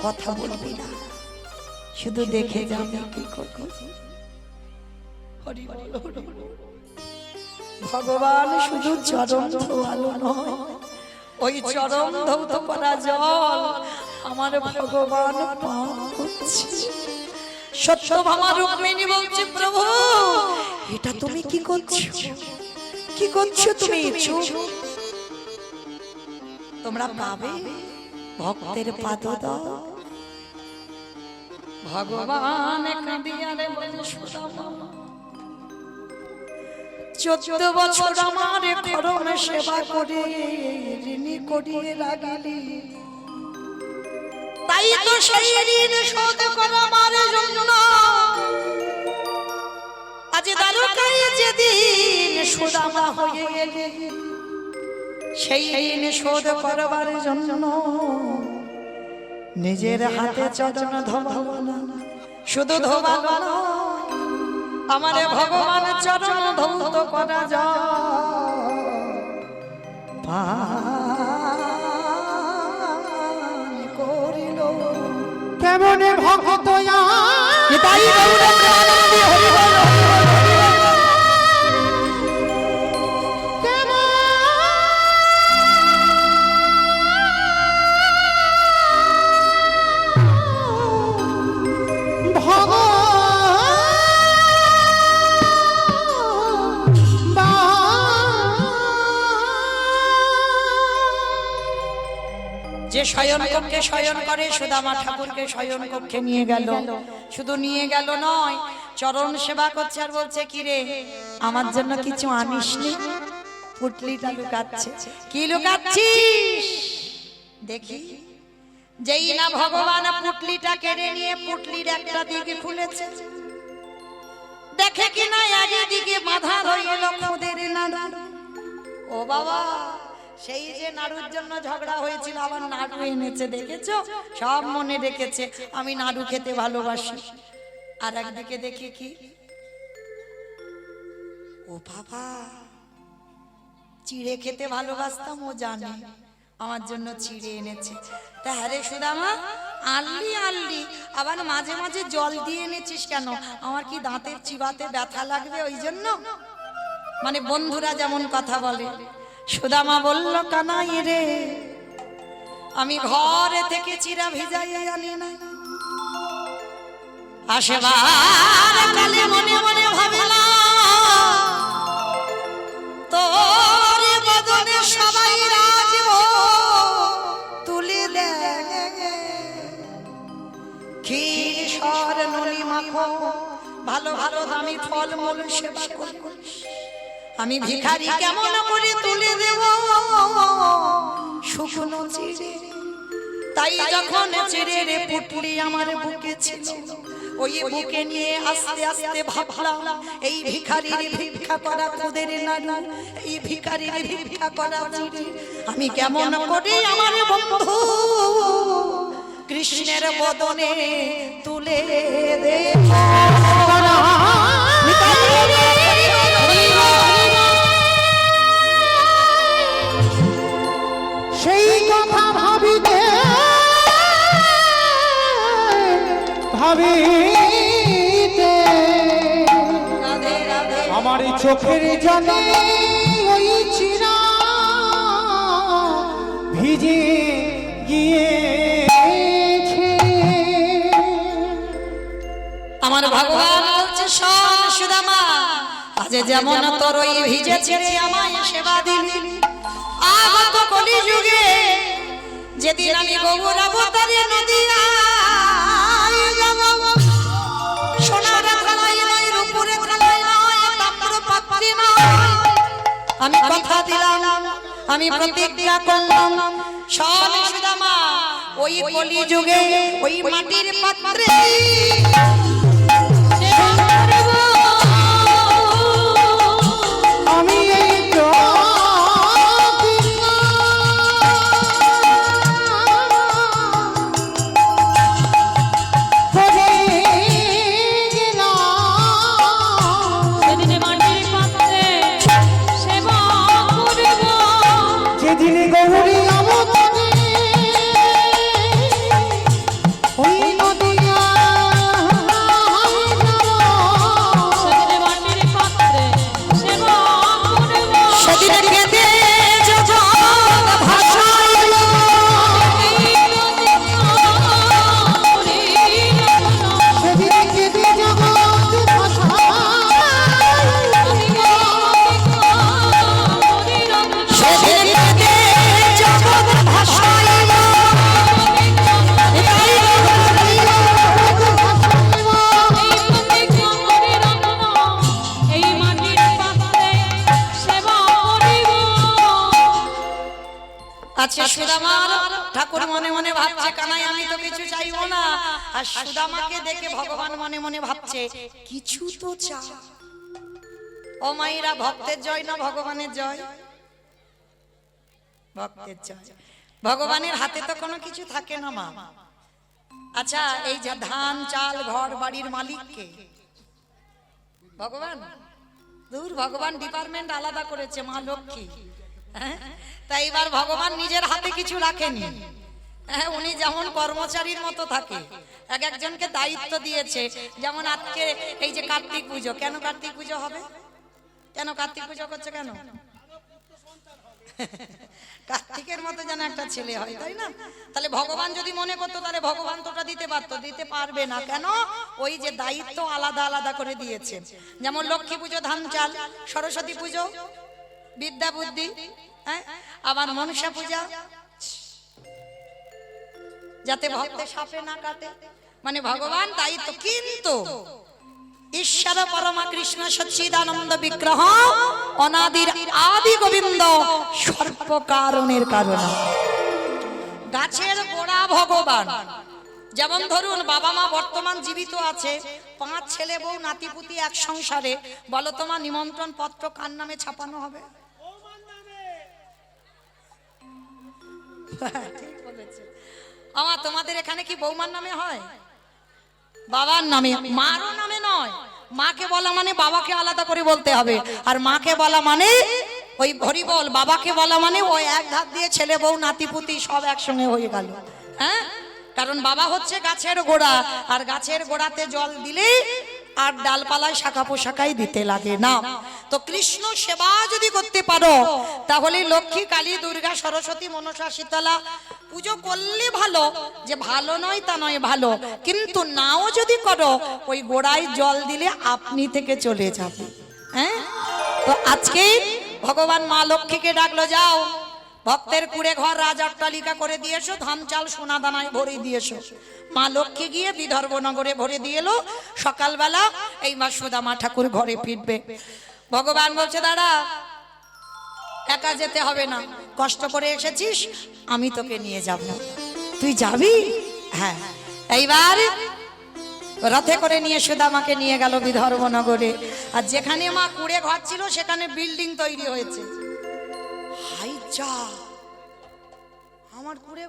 কথা বলবি না, শুধু দেখে যাবি কি করবি। হরি বল, হরি বল। ভগবান শুধু চরণ ধোয়ালো নয়, ওই চরণ ধৌত করা জল আমার ভগবান পান করছে। সত্যভামা রুক্মিণী বলছে প্রভু এটা তুমি কি করছো? কি করছো তুমি? চুপ, তোমরা পাবে ভক্তের পাদ দাও। ভগবান কাঁদিয়ারে বলে সুদামা 14 বছর আমার করম সেবা করে ঋণী করিয়ে রাখিলি, তাই তো সেই ঋণ শোধ করা আমার জন্য আজ দ্বারকায় যেদিন সুদামা হয়ে গেলে, সেই ঋণ শোধ করবার জন্য নিজের হাতে চরণ ধোবালো না, শুধু ধোবালো না, আমার ভগবান চরণ ধৌত করা পান করিল। কেমনে ভক্ত নিতাই গৌর প্রেমানন্দে হরি বল, হরি বল, হরি বল। যে শয়ন কক্ষে শয়ন করে সুদামা ঠাকুরকে শয়ন কক্ষে নিয়ে গেল। শুধু নিয়ে গেল নয়, চরণ সেবা করছে আর বলছে কি রে আমার জন্য কিছু আনিসনি? পুটলিটা লুকাচ্ছে। কি লুকাচ্ছিস দেখি? যেই না ভগবান পুটলিটা কেড়ে নিয়ে পুটলির একটা দিকে খুলেছে, দেখে কিনা একদিকে বাঁধা রইল খুদের নাড়ু। ও বাবা, সেই যে নাড়ুর জন্য ঝগড়া হয়েছিল আবার নাড়ু এনেছে, দেখেছো? সব মনে রেখেছে, আমি নাড়ু খেতে ভালোবাসি। আর একদিকে দেখি কি ও বাবা, চিড়ে খেতে ভালোবাসতাম, ও জানে আমার জন্য চিড়ে এনেছে। তা হ্যাঁ রে সুদামা, আনলি আনলি, আবার মাঝে মাঝে জল দিয়ে এনেছিস কেন? আমার কি দাঁতের চিবাতে ব্যথা লাগবে ওই জন্য? মানে বন্ধুরা যেমন কথা বলে। সুদামা বলল, কানাই রে, আমি ঘরে থেকে চিড়া ভিজাই আনি না, আসেবার কালে মনে মনে ভাবিলাম তোর বদনে সবাই রাজব তুলে দে, ক্ষীর সর নলি মাখো, ভালো ভালো দামি ফল মূল সেবা করিস, আমি ভিখারি কেমন করে তুলে দেব শুকনো চিড়ে। তাই যখন চিড়ের পুটলি আমার বুকে ছিল, ওই বুকে নিয়ে আস্তে আস্তে ভাবলাম এই ভিখারির ভিক্ষা করা খুদের নাড়ু, এই ভিখারির ভিক্ষা করা চিড়ে আমি কেমন করে আমার বন্ধু কৃষ্ণের বদনে তুলে দে। সেই কথা ভাবিতে ভাবিতে আমার চোখের জলে ওই চিরা ভিজে গিয়েছে। আমার ভগবান বলছে, শোন সুদামা, আজ যেমন তোর ওই ভিজেছে রে আমায় সেবা দিলি, আগত কলি যুগে যেদিন আমি গৌর অবতারে নদিয়ায় যাব, সোনার থালায় নয়, রূপোর থালায় নয়, তাম্র পাত্রে নয়, আমি কথা দিলাম, আমি প্রতিজ্ঞা করলাম, শোন সুদামা, ওই কলি যুগে ওই মাটির পাত্রে আমি এই যেদিনে গৌরী অবতারে ওই নদিয়া সেদিন কেঁদে জগৎ ভাসাইল, সেদিনে কেঁদে জগৎ সেদিন কেঁদে জগৎ ভাসাইল, আচ্ছা সুদামার ঠাকুর মনে মনে ভাবছে, কানাই আমি তো কিছু চাইবো না, আর সুদামাকে দেখে ভগবান মনে মনে ভাবছে কিছু তো চা। ও মাইরা, ভক্তের জয় না ভগবানের জয়? ভক্তের জয়। ভগবানের হাতে তো কোনো কিছু থাকে না মা। আচ্ছা, এই যে ধান চাল ঘর বাড়ির মালিক কে? ভগবান। দূর, ভগবান ডিপার্টমেন্ট আলাদা করেছে, মা লক্ষ্মী। তাই এবার ভগবান নিজের হাতে কিছু রাখেনি, উনি যেমন কর্মচারীর মতো থাকে, এক একজনকে দায়িত্ব দিয়েছে। যেমন আজকে এই যে কার্তিক পুজো, কেন কার্তিক পুজো হবে? কেন কার্তিক পুজো করছে কেন? কার্তিকের মতো যেন একটা ছেলে হয়, তাই না? তাহলে ভগবান যদি মনে করতো, তাহলে ভগবান তোটা দিতে পারতো, দিতে পারবে না। কেন? ওই যে দায়িত্ব আলাদা আলাদা করে দিয়েছে। যেমন লক্ষ্মী পুজো ধান চাল, সরস্বতী পুজো বিদ্যা বুদ্ধি, আবার মনসা পূজা যাতে ভক্তে সাপে না কাটে, মানে ভগবান দায়িত্ব। কিন্তু ঈশ্বর পরমা কৃষ্ণ সচ্চিদানন্দ বিগ্রহ অনাদির আদি গোবিন্দ সর্ব কারণের কারণ, গাছের গোড়া ভগবান। যেমন ধরুন, বাবা মা বর্তমান জীবিত আছে, 5 ছেলে বউ নাতিপুতি এক সংসারে, বলো তোমার নিমন্ত্রণ পত্র কার নামে ছাপানো হবে? ঠিক বলেছে আমার। তোমাদের এখানে কি বৌমার নামে হয়? বাবার নামে, মারও নামে নয়। মা মাকে বলা মানে বাবাকে আলাদা করে বলতে হবে, আর মাকে বলা মানে ওই হরি বল, বাবাকে বলা মানে ওই এক ধাপ দিয়ে ছেলে বউ নাতিপুতি সব একসঙ্গে হয়ে গেল। হ্যাঁ, কারণ বাবা হচ্ছে গাছের গোড়া, আর গাছের গোড়াতে জল দিলে আর ডালপালায় শাখা পোশাকাই দিতে লাগে না। তো কৃষ্ণ সেবা যদি করতে পারো তাহলে লক্ষ্মী, কালী, দুর্গা, সরস্বতী, মনসা, শীতলা পুজো করলে ভালো, যে ভালো নয় তা নয়, ভালো। কিন্তু নাও যদি করো ওই গোড়ায় জল দিলে আপনি থেকে চলে যাবে। হ্যাঁ, তো আজকে ভগবান মা লক্ষ্মীকে ডাকলো, যাও ভক্তের কুড়ে ঘর রাজ অট্টালিকা করে দিয়েছো, ধান চাল সোনা দানায় ভরে দিয়েছো। মা লক্ষ্মী গিয়ে বিদর্ভনগরে ভরে দিয়ে এলো। সকালবেলা এই মা সুদামা ঠাকুর ঘরে ফিরবে। ভগবান বলছে, দাঁড়া, একা যেতে হবে না, কষ্ট করে এসেছিস, আমি তোকে নিয়ে যাব। তুই যাবি? হ্যাঁ। এইবার রথে করে নিয়ে সুদামাকে নিয়ে গেল বিদর্ভনগরে। আর যেখানে মা কুড়ে ঘর ছিল সেখানে বিল্ডিং তৈরি হয়েছে। হাই যা, আমার কুড়ে